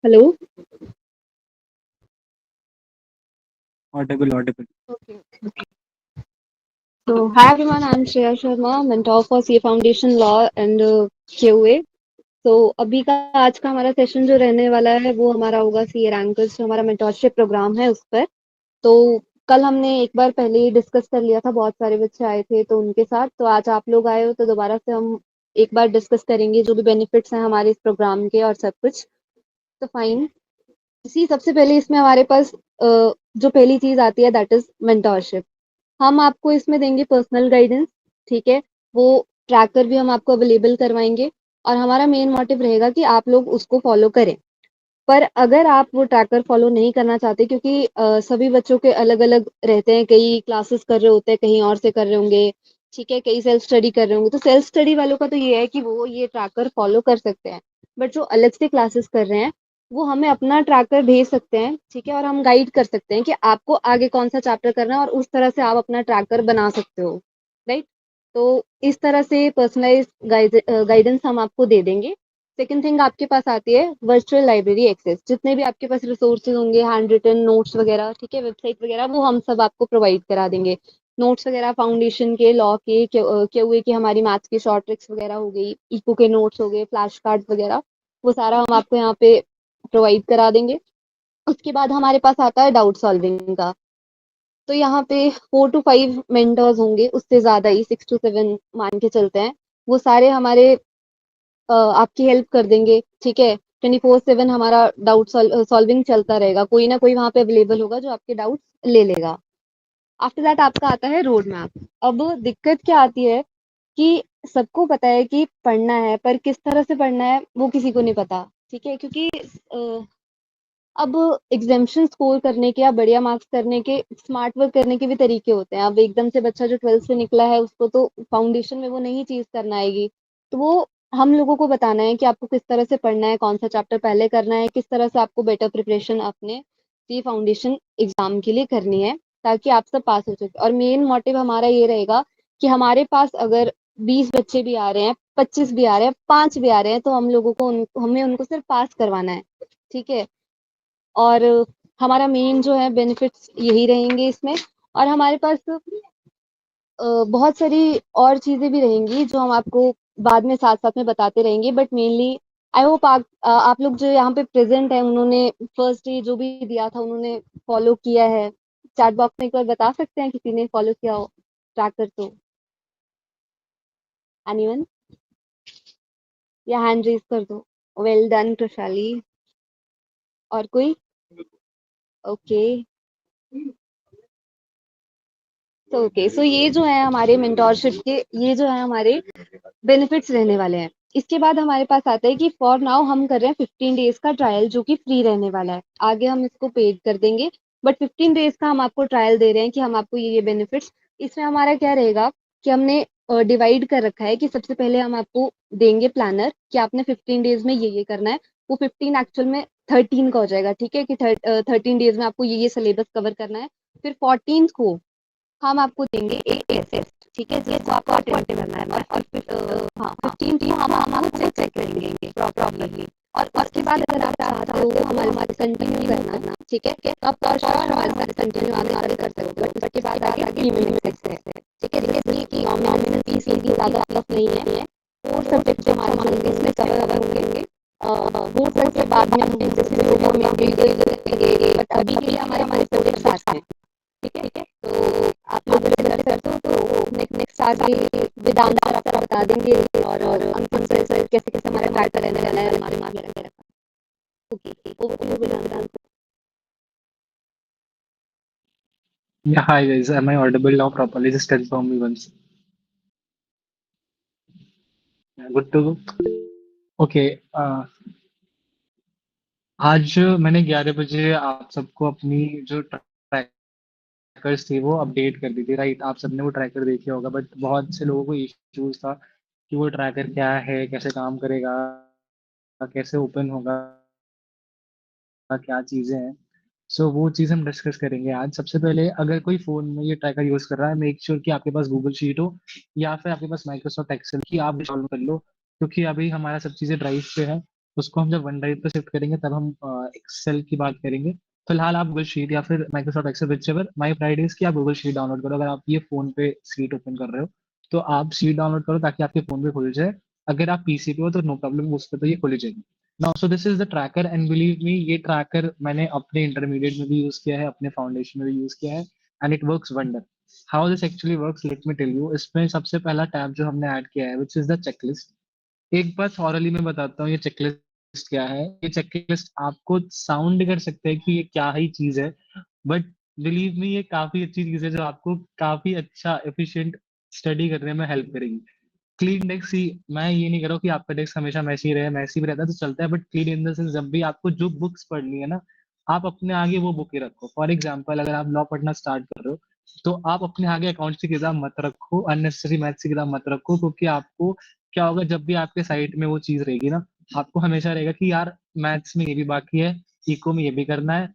Hello. Audible Audible. Okay. So, hi everyone, I'm Shreya Sharma, mentor for CA Foundation Law and QA. तो अभी का आज का हमारा सेशन जो रहने वाला है वो हमारा होगा सीए रैंकर्स जो हमारा मेंटोरशिप प्रोग्राम है उस पर। तो कल हमने एक बार पहले ही डिस्कस कर लिया था, बहुत सारे बच्चे आए थे तो उनके साथ। तो आज आप लोग आए हो तो दोबारा से हम एक बार डिस्कस करेंगे जो भी बेनिफिट्स हैं हमारे इस प्रोग्राम के और सब कुछ। तो फाइन, इसी सबसे पहले इसमें हमारे पास जो पहली चीज आती है दैट इज मेंटोरशिप। हम आपको इसमें देंगे पर्सनल गाइडेंस, ठीक है। वो ट्रैकर भी हम आपको अवेलेबल करवाएंगे और हमारा मेन मोटिव रहेगा कि आप लोग उसको फॉलो करें। पर अगर आप वो ट्रैकर फॉलो नहीं करना चाहते, क्योंकि सभी बच्चों के अलग अलग रहते हैं, कई क्लासेस कर रहे होते हैं, कहीं और से कर रहे होंगे, ठीक है, कई सेल्फ स्टडी कर रहे होंगे। तो सेल्फ स्टडी वालों का तो ये है कि वो ये ट्रैकर फॉलो कर सकते हैं, बट जो अलग से क्लासेस कर रहे हैं वो हमें अपना ट्रैकर भेज सकते हैं, ठीक है, और हम गाइड कर सकते हैं कि आपको आगे कौन सा चैप्टर करना है और उस तरह से आप अपना ट्रैकर बना सकते हो, राइट। तो इस तरह से पर्सनलाइज गाइडेंस हम आपको दे देंगे। सेकंड थिंग आपके पास आती है वर्चुअल लाइब्रेरी एक्सेस। जितने भी आपके पास रिसोर्सेज होंगे, हैंड रिटन नोट्स वगैरह, ठीक है, वेबसाइट वगैरह, वो हम सब आपको प्रोवाइड करा देंगे। नोट्स वगैरह फाउंडेशन के, लॉ के, क्यूए की, हमारी मैथ्स की शॉर्ट ट्रिक्स वगैरह हो गई, इको के नोट्स हो गए, फ्लैश कार्ड्स वगैरह, वो सारा हम आपको यहाँ पे प्रोवाइड करा देंगे। उसके बाद हमारे पास आता है डाउट सॉल्विंग का। तो यहाँ पे 4 to 5 मेंटर्स होंगे, उससे ज्यादा ही 6 to 7 मान के चलते हैं। वो सारे हमारे आपकी हेल्प कर देंगे, ठीक है। 24/7 हमारा डाउट सॉल्विंग चलता रहेगा, कोई ना कोई वहां पे अवेलेबल होगा जो आपके डाउट्स ले लेगा। आफ्टर दैट आपका आता है रोड मैप। अब दिक्कत क्या आती है कि सबको पता है कि पढ़ना है, पर किस तरह से पढ़ना है वो किसी को नहीं पता, ठीक है, क्योंकि अब एग्जामिशन स्कोर करने के या बढ़िया मार्क्स करने के, स्मार्ट वर्क करने के भी तरीके होते हैं। अब एकदम से बच्चा जो 12th से निकला है उसको तो फाउंडेशन में वो नई चीज करना आएगी, तो वो हम लोगों को बताना है कि आपको किस तरह से पढ़ना है, कौन सा चैप्टर पहले करना है, किस तरह से आपको बेटर प्रिपरेशन अपने सी फाउंडेशन एग्जाम के लिए करनी है, ताकि आप सब पास हो सके। और मेन मोटिव हमारा ये रहेगा कि हमारे पास अगर 20 बच्चे भी आ रहे हैं, 25 भी आ रहे हैं, 5 भी आ रहे हैं, तो हम लोगों को हमें उनको सिर्फ पास करवाना है, ठीक है। और हमारा मेन जो है बेनिफिट्स यही रहेंगे इसमें। और हमारे पास बहुत सारी और चीजें भी रहेंगी जो हम आपको बाद में साथ साथ में बताते रहेंगे, बट मेनली आई होप आप लोग जो यहाँ पे प्रेजेंट है उन्होंने फर्स्ट डे जो भी दिया था उन्होंने फॉलो किया है। चैट बॉक्स में एक बार बता सकते हैं किसी ने फॉलो किया हो ट्रैकर तो? एनीवन? या हैंड रेज कर दो। Well done Krishali. और कोई? ओके। तो ओके, सो ये जो है हमारे मेंटोरशिप के, ये जो है हमारे बेनिफिट्स रहने वाले हैं। इसके बाद हमारे पास आता है कि फॉर नाउ हम कर रहे हैं 15 डेज का ट्रायल जो कि फ्री रहने वाला है। आगे हम इसको पेड कर देंगे, बट 15 डेज का हम आपको ट्रायल दे रहे हैं कि हम आपको ये बेनिफिट्स। इसमें हमारा क्या रहेगा कि हमने डिवाइड कर रखा है कि सबसे पहले हम आपको देंगे प्लानर कि आपने 15 डेज में ये करना है। वो 15 एक्चुअल में 13 का हो जाएगा, ठीक है, कि 13 डेज में आपको ये सिलेबस कवर करना है। फिर 14th को हम आपको देंगे एक टेस्ट, ठीक है, जिसको आपको अटेम्प्ट करना है। और फिर हाँ, 15 को हम आपको चेक करेंगे प्रॉपरली। और उसके बाद अगर आप चाहते हो हमारे साथ कंटिन्यू करना, ठीक है, तो आप फॉर श्योर हमारे साथ कंटिन्यू आगे कर सकते हो। बट उसके बाद आगे प्रीमियम एक्सेस है, ठीक है, जैसे कि नॉमिनल फीस भी ज़्यादा टफ नहीं है। 4 सब्जेक्ट हमारे होंगे इसमें कवर होंगे। हो सकते बाद में हम जैसे जैसे भी हमें इंडिविजुअल करेंगे, बट अभी के लिए हमारे 4 सब्जेक्ट हैं, ठीक है। तो आप लोग जैसे जैसे करते हो तो नेक्स्ट आगे वेदांत सर आपको बता देंगे, और अंतिम सर कैसे कैसे हमारा ट्रैकर रहने वाला है हमारे दिमाग में रखे रखा। Okay, over to you Vedant. Yeah, hi guys. Am I audible now properly? Just confirm me once. Yeah, good to go. Okay. आज मैंने 11 बजे आप सबको अपनी जो ट्रैकर्स थी वो अपडेट कर दी थी, राइट? आप सबने वो ट्रैकर देखे होगा, बट बहुत से लोगों को इश्यूज था कि वो ट्रैकर क्या है, कैसे काम करेगा, कैसे ओपन होगा, क्या चीज़ें हैं। सो वो चीज़ हम डिस्कस करेंगे आज। सबसे पहले, अगर कोई फ़ोन में ये ट्रैकर यूज़ कर रहा है, मेक श्योर कि आपके पास गूगल शीट हो या फिर आपके पास माइक्रोसॉफ्ट एक्सेल की आप सॉल्व कर लो, क्योंकि अभी हमारा सब चीज़ें ड्राइव पे है। उसको हम जब वन ड्राइव पे शिफ्ट करेंगे तब हम एक्सेल की बात करेंगे। फिलहाल आप गूगल शीट या फिर Microsoft Excel, whichever, my priority is कि आप गूगल शीट डाउनलोड करो। अगर आप ये फोन पे शीट ओपन कर रहे हो तो आप शीट डाउनलोड करो ताकि आपके फोन पे खुल जाए। अगर आप पीसी पे हो तो नो प्रॉब्लम, उस पर तो ये खुल जाएगी। Now so this is the tracker and believe me, ये ट्रैकर मैंने अपने इंटरमीडिएट में भी यूज किया है, अपने फाउंडेशन में भी यूज किया है, and it works wonder. How this actually works, let me tell you. इसमें सबसे पहला टैब जो हमने ऐड किया है विच इज द चेकलिस्ट। एक बार थॉरली मैं बताता हूँ ये चेकलिस्ट क्या है। ये चेकलिस्ट आपको साउंड कर सकते हैं कि ये क्या ही चीज है, बट बिलीव मी ये काफी अच्छी चीज है जो आपको काफी अच्छा एफिशिएंट स्टडी करने में हेल्प करेगी। क्लीन डेस्क ही, मैं ये नहीं कह रहा हूँ कि आपका डेस्क हमेशा मैसी रहे, मैसी भी रहता है तो चलता है, but clean in the sense जब भी आपको जो बुक्स पढ़नी है ना, आप अपने आगे वो बुक ही रखो। फॉर एग्जाम्पल अगर आप लॉ पढ़ना स्टार्ट कर रहे हो तो आप अपने आगे अकाउंट्स की किताब मत रखो, अननेसेसरी मैथ्स की किताब मत रखो, क्योंकि आपको क्या होगा जब भी आपके साइड में वो चीज रहेगी ना, आपको हमेशा रहेगा कि यार मैथ्स में ये भी बाकी है, इको में ये भी करना है,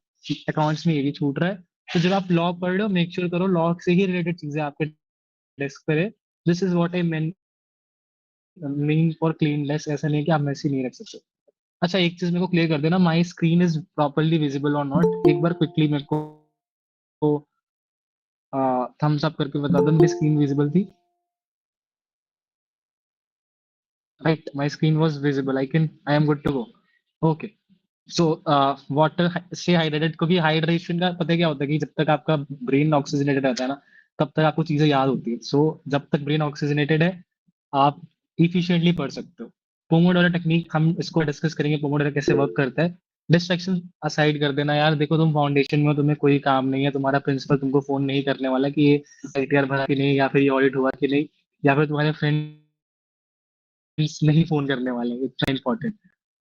अकाउंट्स में ये भी छूट रहा है। तो जब आप लॉ पढ़ रहे हो मेक श्योर करो लॉ से ही रिलेटेड चीजें आपके डेस्क पे है। This is what I mean for cleanness, ऐसा नहीं है कि आप मैसी नहीं रख सकते। अच्छा एक चीज मेरे को क्लियर कर देना, my screen is properly visible और नॉट, एक बार क्विकली मेरे को थम्स अप करके बता दो मेरी स्क्रीन विजिबल थी। Right, my screen was visible, I am good to go. Okay. So water से हाइड्रेटेड, क्योंकि हाइड्रेशन का पता है क्या होता है कि जब तक आपका ब्रेन ऑक्सीजनेटेड रहता है ना तब तक आपको चीजें याद होती है। सो जब तक ब्रेन ऑक्सीजनेटेड है आप इफिशिएंटली पढ़ सकते हो। पोमोडोरो टेक्निक हम इसको डिस्कस करेंगे, पोमोडोरो कैसे वर्क करता है। डिस्ट्रैक्शन असाइड कर देना यार, देखो तुम फाउंडेशन में हो, तुम्हें कोई काम नहीं है, तुम्हारा प्रिंसिपल तुमको फोन नहीं करने वाला कि ये आईटीआर भरा कि नहीं, या फिर ये ऑडिट हुआ कि नहीं, या फिर तुम्हारे फ्रेंड नहीं फोन करने वाले हैं, इतना इंपॉर्टेंट।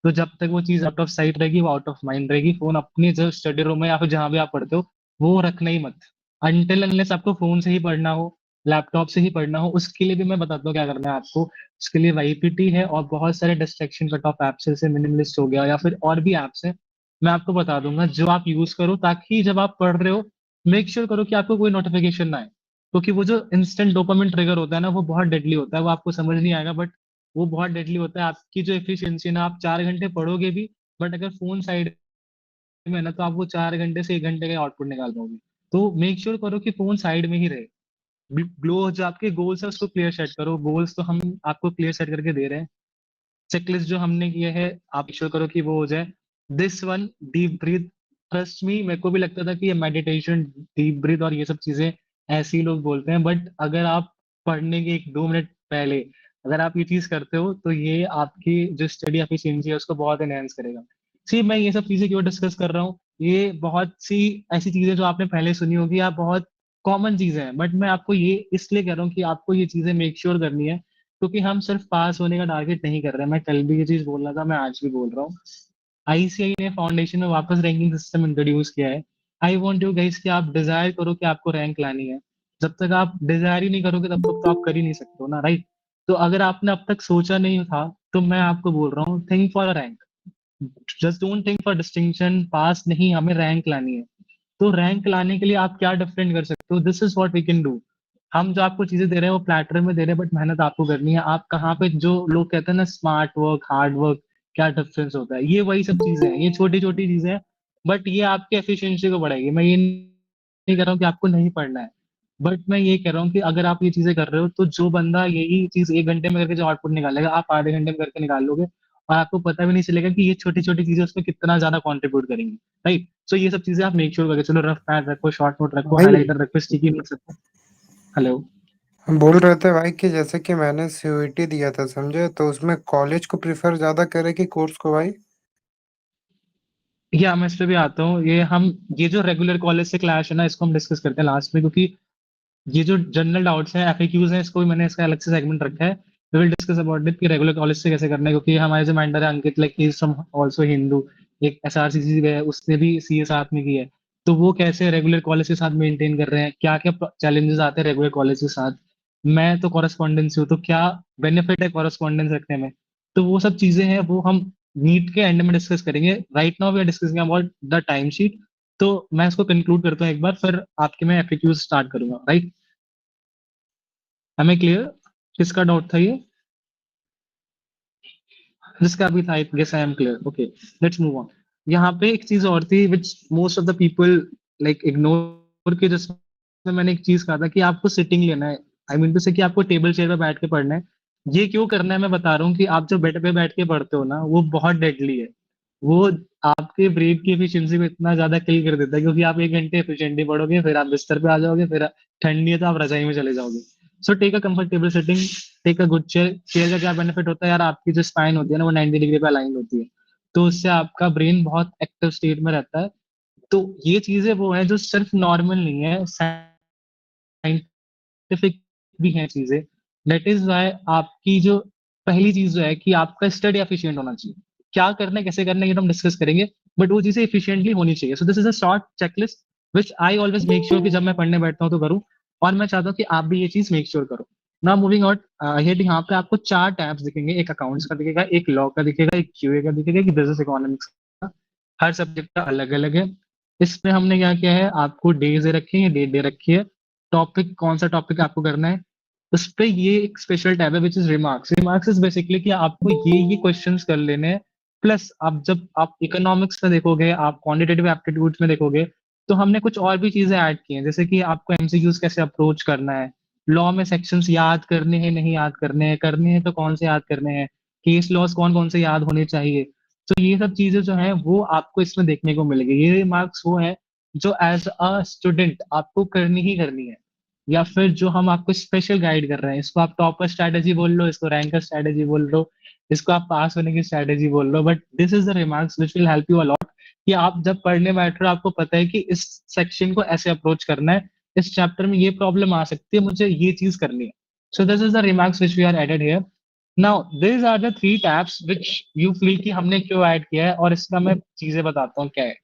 तो जब तक वो चीज आउट ऑफ साइट रहेगी वो आउट ऑफ माइंड रहेगी। फोन अपने जो स्टडी रूम में या फिर जहां भी आप पढ़ते हो वो रखना ही मत, अनटिल अनलेस आपको फोन से ही पढ़ना हो, लैपटॉप से ही पढ़ना हो। उसके लिए भी मैं बताता हूँ क्या करना है आपको। उसके लिए वाईपीटी है और बहुत सारे डिस्ट्रैक्शन कट ऑफ एप्स है, जैसे मिनिमलिस्ट हो गया या फिर और भी एप्स है, मैं आपको बता दूंगा जो आप यूज करो, ताकि जब आप पढ़ रहे हो मेक श्योर करो कि आपको कोई नोटिफिकेशन ना आए। क्योंकि वो जो इंस्टेंट डोपामिन ट्रिगर होता है ना वो बहुत डेडली होता है, वो आपको समझ नहीं आएगा, बट वो बहुत डेडली होता है। आपकी जो एफिशिएंसी है ना, आप 4 घंटे पढ़ोगे भी बट अगर फोन साइड में है ना तो आप वो 4 घंटे से 1 घंटे का आउटपुट निकाल पाओगे। तो मेक श्योर करो कि फोन साइड में ही रहे। ग्लो जो आपके गोल्स है उसको क्लियर सेट करो, गोल्स तो हम आपको क्लियर सेट करके दे रहे हैं। चेकलिस्ट जो हमने किया है आप श्योर करो कि वो हो जाए। This one, deep breath, trust me मेरे को भी लगता था कि ये मेडिटेशन, डीप ब्रीथ और ये सब चीजें ऐसे ही लोग बोलते हैं, बट अगर आप पढ़ने के 1-2 मिनट पहले अगर आप ये चीज करते हो तो ये आपकी जो स्टडी एफिशिएंसी है उसको बहुत एनहेंस करेगा। सी मैं ये सब चीजें क्यों डिस्कस कर रहा हूँ, ये बहुत सी ऐसी चीजें जो आपने पहले सुनी होगी या बहुत कॉमन चीजें हैं, बट मैं आपको ये इसलिए कह रहा हूँ कि आपको ये चीजें मेक श्योर करनी है, क्योंकि हम सिर्फ पास होने का टारगेट नहीं कर रहे हैं। मैं कल भी ये चीज बोल रहा था, मैं आज भी बोल रहा हूँ। आईसीआई ने फाउंडेशन में वापस रैंकिंग सिस्टम इंट्रोड्यूस किया है। आई वांट यू गाइस कि आप डिजायर करो कि आपको रैंक लानी है। जब तक आप डिजायर ही नहीं करोगे तब तक तो आप कर ही नहीं सकते हो ना, राइट। तो अगर आपने अब तक सोचा नहीं था तो मैं आपको बोल रहा हूँ think for a rank, just don't think for distinction, pass नहीं, हमें रैंक लानी है। तो रैंक लाने के लिए आप क्या डिफरेंट कर सकते हो, this is what we can do. हम जो आपको चीजें दे रहे हैं वो प्लेटर में दे रहे हैं, बट मेहनत आपको करनी है। आप कहाँ पे, जो लोग कहते हैं ना स्मार्ट वर्क हार्ड वर्क, क्या डिफरेंस होता है, ये वही सब चीजें हैं, ये छोटी छोटी चीजें हैं, बट ये आपके एफिशिएंसी को बढ़ाएगी। मैं ये नहीं कह रहा हूँ कि आपको नहीं पढ़ना है, बट मैं ये कह रहा हूँ कि अगर आप ये चीजें कर रहे हो तो जो बंदा यही चीज 1 घंटे में करके जो आउटपुट निकालेगा आप आधे घंटे में करके निकाल लोगे, और आपको पता भी नहीं चलेगा कि ये छोटी छोटी चीजें उसमें कितना ज्यादा कंट्रीब्यूट करेंगी, राइट। सो ये सब चीजें आप मेक श्योर करके चलो, रफ पैड रखो, शॉर्ट नोट रखो, भाई हाईलाइटर रखो, स्टिकी नोट्स रखो। हेलो। हम बोल रहे थे भाई कि जैसे कि मैंने सीयूईटी दिया था समझे, तो उसमें कॉलेज को प्रिफर ज्यादा करे कि कोर्स को भाई? या मैं इस पे भी आता हूँ, ये जो रेगुलर कॉलेज से क्लैश है ना इसको हम डिस्कस करते हैं लास्ट में, क्योंकि ये जो जनरल डाउट्स हैं एफएक्यूज हैं इसको भी मैंने इसका अलग से सेगमेंट रखा है। We will discuss about it कि रेगुलर कॉलेज से कैसे करना है, क्योंकि हमारे जो मेंटर है Ankit, like he is from also Hindu, एक एसआरसीसी गए उसने भी सीए साथ में की है। तो वो कैसे रेगुलर कॉलेज के साथ मेंटेन कर रहे हैं, क्या क्या चैलेंजेस आते हैं रेगुलर कॉलेज के साथ। मैं तो कॉरेस्पॉन्डेंस हूँ, तो क्या बेनिफिट है कॉरेस्पॉन्डेंस रखने में। तो वो सब चीजें हैं वो हम नीट के एंड में डिस्कस करेंगे। Right now we are discussing about the time sheet. तो मैं इसको कंक्लूड करता हूँ एक बार, फिर आपके मैं एफएक्यूज स्टार्ट करूंगा, राइट। हमें क्लियर, किसका डाउट था ये? जिसका भी था, I guess I am clear, okay, let's move on. यहाँ पे एक चीज और थी which most of the people like ignore, के जिसमें मैंने एक चीज कहा था कि आपको सिटिंग लेना है, आई मीन टू से कि आपको टेबल चेयर पे बैठ के पढ़ना है। ये क्यों करना है मैं बता रहा हूँ कि आप जो बेड पे बैठ के पढ़ते हो ना, वो बहुत डेडली है। वो आपके ब्रेन की एफिशिएंसी को इतना ज्यादा किल कर देता है, क्योंकि आप 1 घंटे एफिशिएंटली पढ़ोगे, फिर आप बिस्तर पे आ जाओगे, फिर ठंडी है तो आप रजाई में चले जाओगे। So take a comfortable sitting, take a good chair. Chair का क्या बेनिफिट होता है यार, आपकी जो स्पाइन होती है ना वो 90 डिग्री पे अलाइन होती है, तो उससे आपका ब्रेन बहुत एक्टिव स्टेट में रहता है। तो ये चीजें वो है जो सिर्फ नॉर्मल नहीं है, साइंटिफिक भी हैं चीजें। दैट इज वाई आपकी जो पहली चीज जो है कि आपका स्टडी एफिशिएंट होना चाहिए। क्या करना है कैसे करना है ये तो हम डिस्कस करेंगे, बट वो चीजें एफिशिएंटली होनी चाहिए। सो this is a short checklist which I always make sure कि जब मैं पढ़ने बैठता हूँ तो करूँ, और मैं चाहता हूँ कि आप भी ये चीज मेक श्योर करो। नाउ मूविंग आउट हेड, यहाँ पे आपको 4 टैब्स दिखेंगे, एक अकाउंट्स का दिखेगा, एक लॉ का दिखेगा, एक क्यूए का दिखेगा, एक बिजनेस इकोनॉमिक्स का। हर सब्जेक्ट का अलग अलग है। इसमें हमने क्या किया है, आपको डेज दे रखे हैं, डेट दे रखी है, टॉपिक कौन सा टॉपिक आपको करना है। उस पे ये एक स्पेशल टैब है which is remarks. Remarks is basically कि आपको ये क्वेश्चंस कर लेने हैं। प्लस आप जब आप इकोनॉमिक्स में देखोगे, आप क्वांटिटेटिव एप्टीट्यूड्स में देखोगे, तो हमने कुछ और भी चीजें ऐड की हैं, जैसे कि आपको एमसीक्यूज कैसे अप्रोच करना है, लॉ में सेक्शंस याद करने हैं नहीं याद करने हैं तो कौन से याद करने हैं, केस लॉस कौन कौन से याद होने चाहिए। तो ये सब चीजें जो है वो आपको इसमें देखने को मिलेगी। ये रिमार्क्स वो है जो एज अ स्टूडेंट आपको करनी ही करनी है, या फिर जो हम आपको स्पेशल गाइड कर रहे हैं। इसको आप टॉपर स्ट्रैटेजी बोल लो, इसको रैंकर स्ट्रैटेजी बोल लो, इसको आप पास होने की स्ट्रैटेजी बोल लो, but this is the remarks which will help you a lot, कि आप जब पढ़ने बैठ रहे हो आपको पता है कि इस सेक्शन को ऐसे अप्रोच करना है, इस चैप्टर में ये प्रॉब्लम आ सकती है, मुझे ये चीज करनी है। So this is the remarks which we are added here. Now this are the 3 tabs which you feel कि हमने क्यों ऐड किया है, और इसका मैं चीजें बताता हूँ क्या है।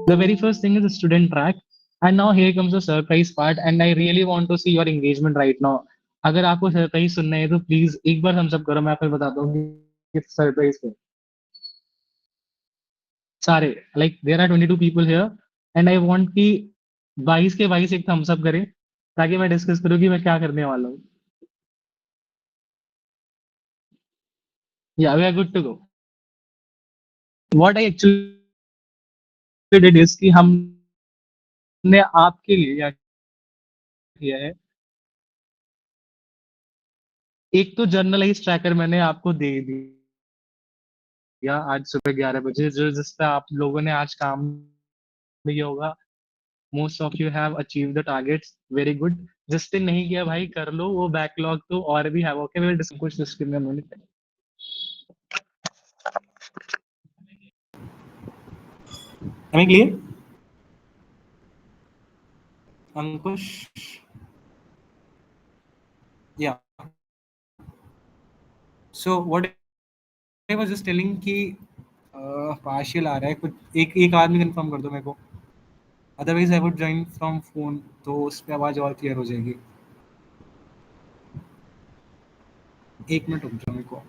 The very first thing is the student track. And now here comes the surprise part, and I really want to see your engagement right now. अगर आपको सरप्राइज सुनना है तो प्लीज एक बार हम सब करो, मैं फिर बताता हूँ कि सरप्राइज को सारे, like there are 22 people here, and I want कि 22 के 22 एक थम्स अप करें, ताकि मैं डिस्कस करूँ कि मैं क्या करने वाला हूँ। या we are good to go. What I actually did is कि हमने आपके लिए क्या किया है, एक तो जर्नलाइज ट्रैकर मैंने आपको दे दिया आज सुबह 11 बजे, जो जिस पे आप लोगों ने आज काम किया होगा। Most of you have achieve the targets, very good. जिसने नहीं किया भाई कर लो, वो बैकलॉग तो और भी है। ओके, विल डिस्कस कुछ discriminate. Am I clear? Ankush? Yeah. So what I was just telling कि पार्शियल आ रहा है कुछ, एक आदमी कंफर्म कर दो मेरे को, otherwise I would join from phone, तो उस पर आवाज़ और क्लियर हो जाएगी। 1 मिनट रुक जाओ मेरे को।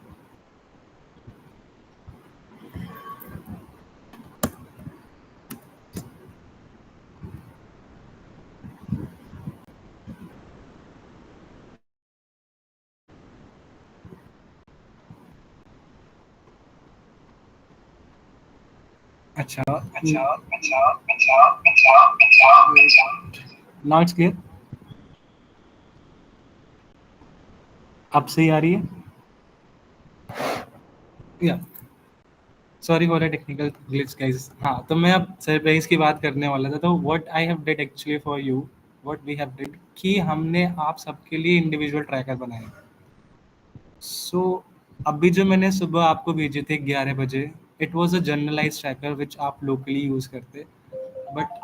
अच्छा अच्छा अच्छा अच्छा अच्छा अच्छा, नाउ इट्स क्लियर। अब सही आ रही है? या sorry for a technical glitch guys. हाँ, तो मैं अब सरप्राइज की बात करने वाला था। तो what I have did actually for you, what we have did कि हमने आप सबके लिए इंडिविजुअल ट्रैकर बनाए। सो अभी जो मैंने सुबह आपको भेजे थे 11 बजे, it was a generalise tracker which आप लोकली यूज़ करते, बट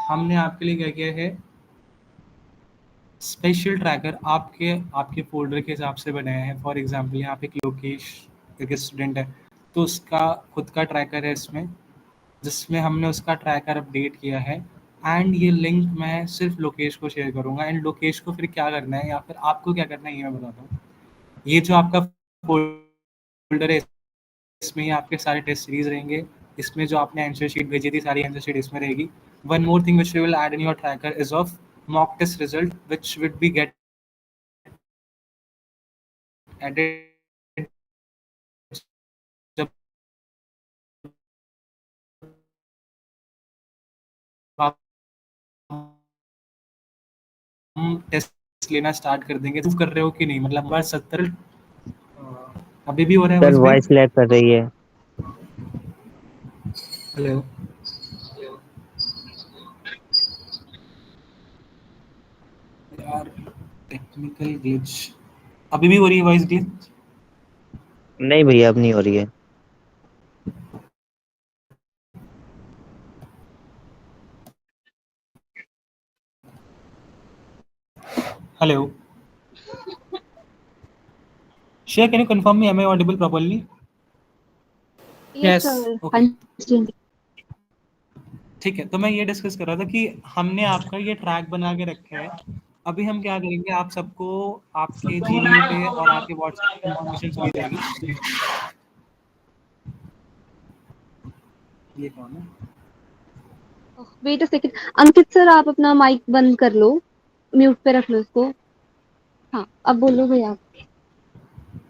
हमने आपके लिए क्या किया है, स्पेशल ट्रैकर आपके आपके फोल्डर के हिसाब से बनाया है। फॉर एग्जांपल यहाँ पे एक लोकेश एक स्टूडेंट है, तो उसका खुद का ट्रैकर है इसमें, जिसमें हमने उसका ट्रैकर अपडेट किया है। एंड ये लिंक मैं सिर्फ लोकेश को शेयर करूँगा, एंड लोकेश को फिर क्या करना है या फिर आपको क्या करना है ये मैं बताता हूँ। ये जो आपका फोल्डर है, इसमें ही आपके सारे टेस्ट सीरीज रहेंगे। इसमें जो आपने आंसर शीट भेजी थी, सारी आंसर शीट इसमें रहेगी। One more thing which we will add in your tracker is of mock test result which will be get added जब हम टेस्ट लेना स्टार्ट कर देंगे। प्रूव कर रहे हो कि नहीं, मतलब हमारा 70 अभी भी हो रहा है सर वॉइस वॉइस लैग कर रही है। हेलो, यार टेक्निकल ग्लिच, अभी भी हो रही है वॉइस ग्लिच? नहीं भैया अब नहीं हो रही है। Hello, share can you confirm me, am I audible properly? Yes yes, sir, हाँ ओके, जी। ठीक है। तो मैं ये डिस्कस कर रहा था कि हमने आपका ये ट्रैक बना के रखा है। अभी हम क्या करेंगे, आप सबको आपके जीमेल पे और आपके व्हाट्सएप पे इन्फॉर्मेशन चली जाएगी। ये कौन है? Wait a second, Ankit sir आप अपना माइक बंद कर लो, म्यूट पे रख लो इसको। हाँ, अब बोलो भैया।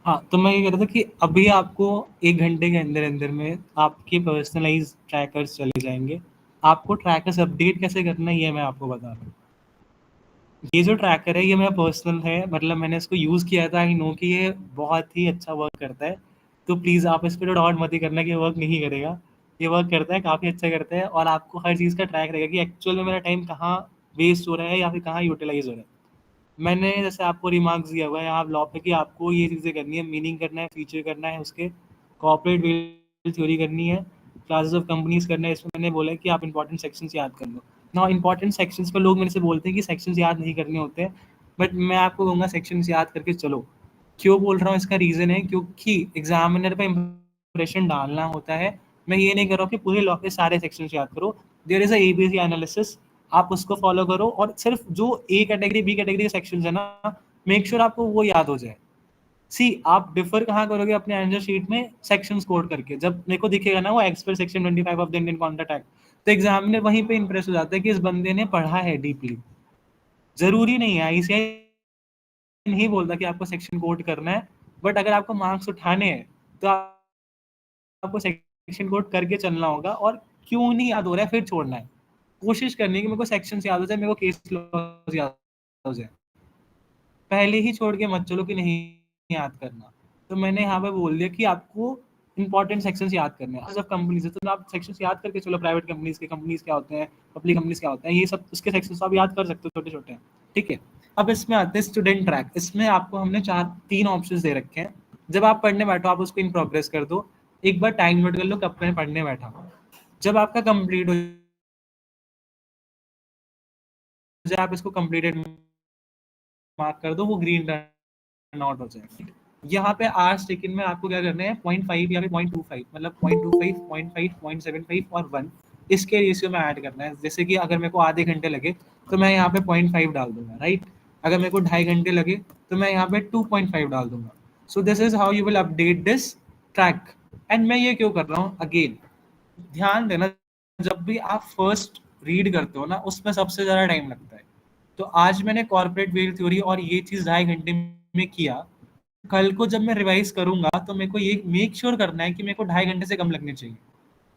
हाँ, तो मैं ये कह रहा था कि अभी आपको 1 घंटे के अंदर-अंदर में आपके पर्सनलाइज़्ड ट्रैकर्स चले जाएँगे। आपको ट्रैकर्स अपडेट कैसे करना है, ये मैं आपको बता रहा हूँ। ये जो ट्रैकर है, ये मेरा पर्सनल है, मतलब मैंने इसको यूज़ किया था। आई नो कि ये बहुत ही अच्छा वर्क करता है। तो प्लीज़ आप इस पे तो डाउट मत ही करना कि ये वर्क नहीं करेगा। ये वर्क करता है, काफ़ी अच्छा करता है, और आपको हर चीज़ का ट्रैक रहेगा कि एक्चुअल में मेरा टाइम कहाँ वेस्ट हो रहा है या फिर कहाँ यूटिलाइज़ हो रहा है। मैंने जैसे आपको रिमार्क्स दिया हुआ है यहाँ ब्लॉग पे कि आपको ये चीज़ें करनी है, मीनिंग करना है, फीचर करना है, उसके कॉर्पोरेट वेल थ्योरी करनी है, क्लासेस ऑफ कंपनीज करना है। इसमें मैंने बोला है कि आप इंपॉर्टेंट सेक्शंस याद कर लो ना। इंपॉर्टेंट सेक्शंस पर लोग मेरे से बोलते हैं कि सेक्शंस याद नहीं करने होते हैं, बट मैं आपको कहूँगा सेक्शंस याद करके चलो। क्यों बोल रहा हूँ, इसका रीज़न है क्योंकि एग्जामिनर पे इंप्रेशन डालना होता है। मैं ये नहीं कर रहा हूँ कि पूरे लॉ के सारे सेक्शंस याद करो। There is a ABC analysis, आप उसको फॉलो करो, और सिर्फ जो ए कैटेगरी बी कैटेगरी के सेक्शंस है ना, मेक श्योर आपको वो याद हो जाए। सी आप डिफर कहाँ करोगे अपने आंसर शीट में, सेक्शंस कोड करके। जब मेरे को दिखेगा ना वो expect section 25 of the Indian contract act, तो एग्जामिनर वहीं पे इंप्रेस हो जाता है कि इस बंदे ने पढ़ा है डीपली। जरूरी नहीं है, आईसीआई नहीं बोलता कि आपको सेक्शन कोड करना है, बट अगर आपको मार्क्स उठाने हैं तो आपको सेक्शन कोड करके चलना होगा। और क्यों नहीं याद हो रहा है फिर छोड़ना है। कोशिश करनी है कि मेरे को सेक्शंस याद हो जाए, मेरे को केस लॉज याद हो जाए। पहले ही छोड़ के मत चलो कि नहीं याद करना। तो मैंने यहाँ पे बोल दिया कि आपको इंपॉर्टेंट सेक्शंस याद करने हैं। सब कंपनीज है तो आप सेक्शंस याद करके चलो, प्राइवेट कंपनीज क्या होते हैं, पब्लिक कंपनीज क्या होते हैं, ये सब उसके सेक्शंस आप याद कर सकते हो, छोटे छोटे। ठीक है, अब इसमें आते हैं स्टूडेंट ट्रैक। इसमें आपको हमने 3 ऑप्शंस दे रखे हैं। जब आप पढ़ने बैठो आप उसको इन प्रोग्रेस कर दो। एक बार टाइम नोट कर लो कब मैं पढ़ने बैठा। जब आपका कंप्लीट हो जाए आप इसको कंप्लीटेड मार्क कर दो, वो ग्रीन रन आउट हो जाए। यहाँ पे आवर्स टेकन में आपको क्या करना है, 0.5 या फिर 0.25, मतलब 0.25, 0.5, 0.75 और 1, इसके रेशियो में ऐड करना है। जैसे कि अगर मेरे को आधे घंटे लगे तो मैं यहाँ पे 0.5 डाल दूंगा, राइट। अगर मेरे को 2.5 घंटे लगे तो मैं यहाँ पे 2.5 डाल दूंगा। सो this is how you will update this track. And मैं ये क्यों कर रहा हूँ, अगेन ध्यान देना, जब भी आप फर्स्ट रीड करते हो ना उसमें सबसे ज्यादा टाइम लगता है। तो आज मैंने कॉर्पोरेट वेल थ्योरी और ये चीज 2.5 घंटे में किया। कल को जब मैं रिवाइज करूंगा तो मेरे को ये मेक श्योर करना है कि मेरे को 2.5 घंटे से कम लगने चाहिए।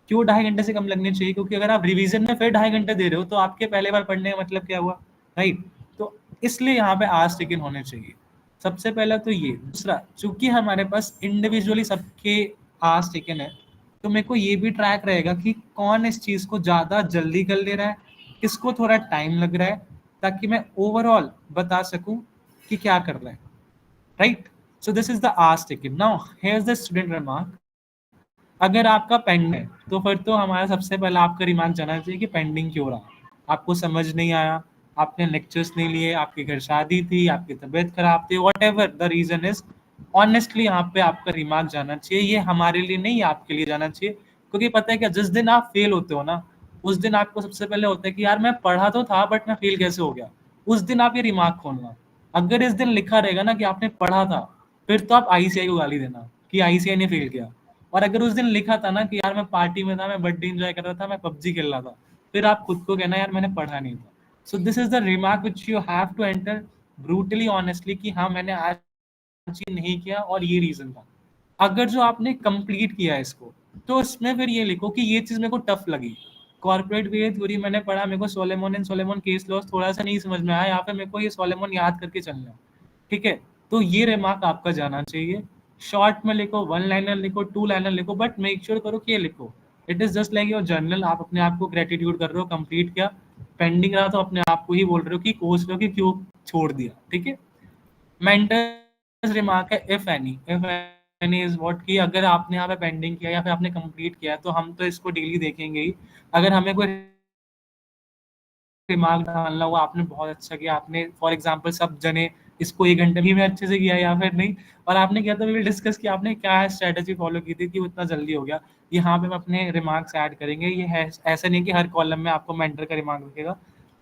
क्यों 2.5 घंटे से कम लगने चाहिए, क्योंकि अगर आप रिवीजन में फिर 2.5 घंटे दे रहे हो तो आपके पहले बार पढ़ने का मतलब क्या हुआ, राइट। तो इसलिए यहाँ पे आवर्स टेकन होने चाहिए। सबसे पहला तो ये। दूसरा, चूंकि हमारे पास इंडिविजुअली सबके आवर्स टेकन है, तो मेरे को ये भी ट्रैक रहेगा कि कौन इस चीज को ज्यादा जल्दी कर ले रहा है, किसको थोड़ा टाइम लग रहा है, ताकि मैं ओवरऑल बता सकूं कि क्या कर रहा है, right. So this is the hours taken. Now here is the student remark. अगर आपका पेंडिंग है तो फिर तो हमारा सबसे पहला आपका रिमार्क जाना चाहिए कि पेंडिंग क्यों रहा। आपको समझ नहीं आया, आपने लेक्चर्स नहीं लिए, आपके घर शादी थी, आपकी तबीयत खराब थी, whatever the reason is, honestly यहाँ पे आपका रिमार्क जाना चाहिए। ये हमारे लिए नहीं, आपके लिए जाना चाहिए। क्योंकि पता है क्या, जिस दिन आप फेल होते हो ना, उस दिन आपको सबसे पहले होता है कि यार मैं पढ़ा तो था बट मैं फेल कैसे हो गया। उस दिन आप ये रिमार्क खोलना। अगर इस दिन लिखा रहेगा ना कि आपने पढ़ा था, फिर तो आप आईसीआई को गाली देना कि आईसीआई ने फेल किया। और अगर उस दिन लिखा था ना कि यार मैं पार्टी में था, मैं बर्थडे एंजॉय कर रहा था, मैं पबजी खेल रहा था, फिर आप खुद को कहना यार मैंने पढ़ा नहीं था। So this is the remark which you have to enter brutally honestly कि हाँ मैंने आज ये नहीं किया और ये रीजन था। अगर जो आपने कंप्लीट किया है इसको, तो इसमें फिर ये लिखो कि ये चीज मेरे को टफ लगी। कॉर्पोरेट वे थ्योरी मैंने पढ़ा, मेरे को Solomon and Solomon case laws थोड़ा सा नहीं समझ में आया, यहाँ पे मेरे को ये सोलोमन याद करके चलना है, ठीक है। तो ये रिमार्क आपका जाना चाहिए। शॉर्ट में लिखो, वन लाइनर लिखो, टू लाइनर लिखो, बट मेक श्योर करो कि ये लिखो। It is just like your journal, आप अपने आप को ग्रेटिट्यूड कर रहे हो, कंप्लीट किया, पेंडिंग रहा तो अपने आप को ही बोल रहे हो कि कोच लो कि क्यों छोड़ दिया, ठीक है। मेंटर्स रिमार्क है इफ एनी इज व्हाट, कि अगर आपने यहाँ पे पेंडिंग किया या फिर आपने कंप्लीट किया है तो हम तो इसको डेली देखेंगे ही। अगर हमें कोई दिमाग डालना हुआ, आपने बहुत अच्छा किया, आपने फॉर एग्जांपल सब जने इसको 1 घंटे में अच्छे से किया या फिर नहीं, और आपने किया तो वी विल डिस्कस कि आपने क्या स्ट्रेटजी फॉलो की थी कि वो इतना जल्दी हो गया। यहाँ पे हम अपने रिमार्क्स ऐड करेंगे। ये है ऐसा नहीं कि हर कॉलम में आपको मेंटर का रिमार्क दिखेगा,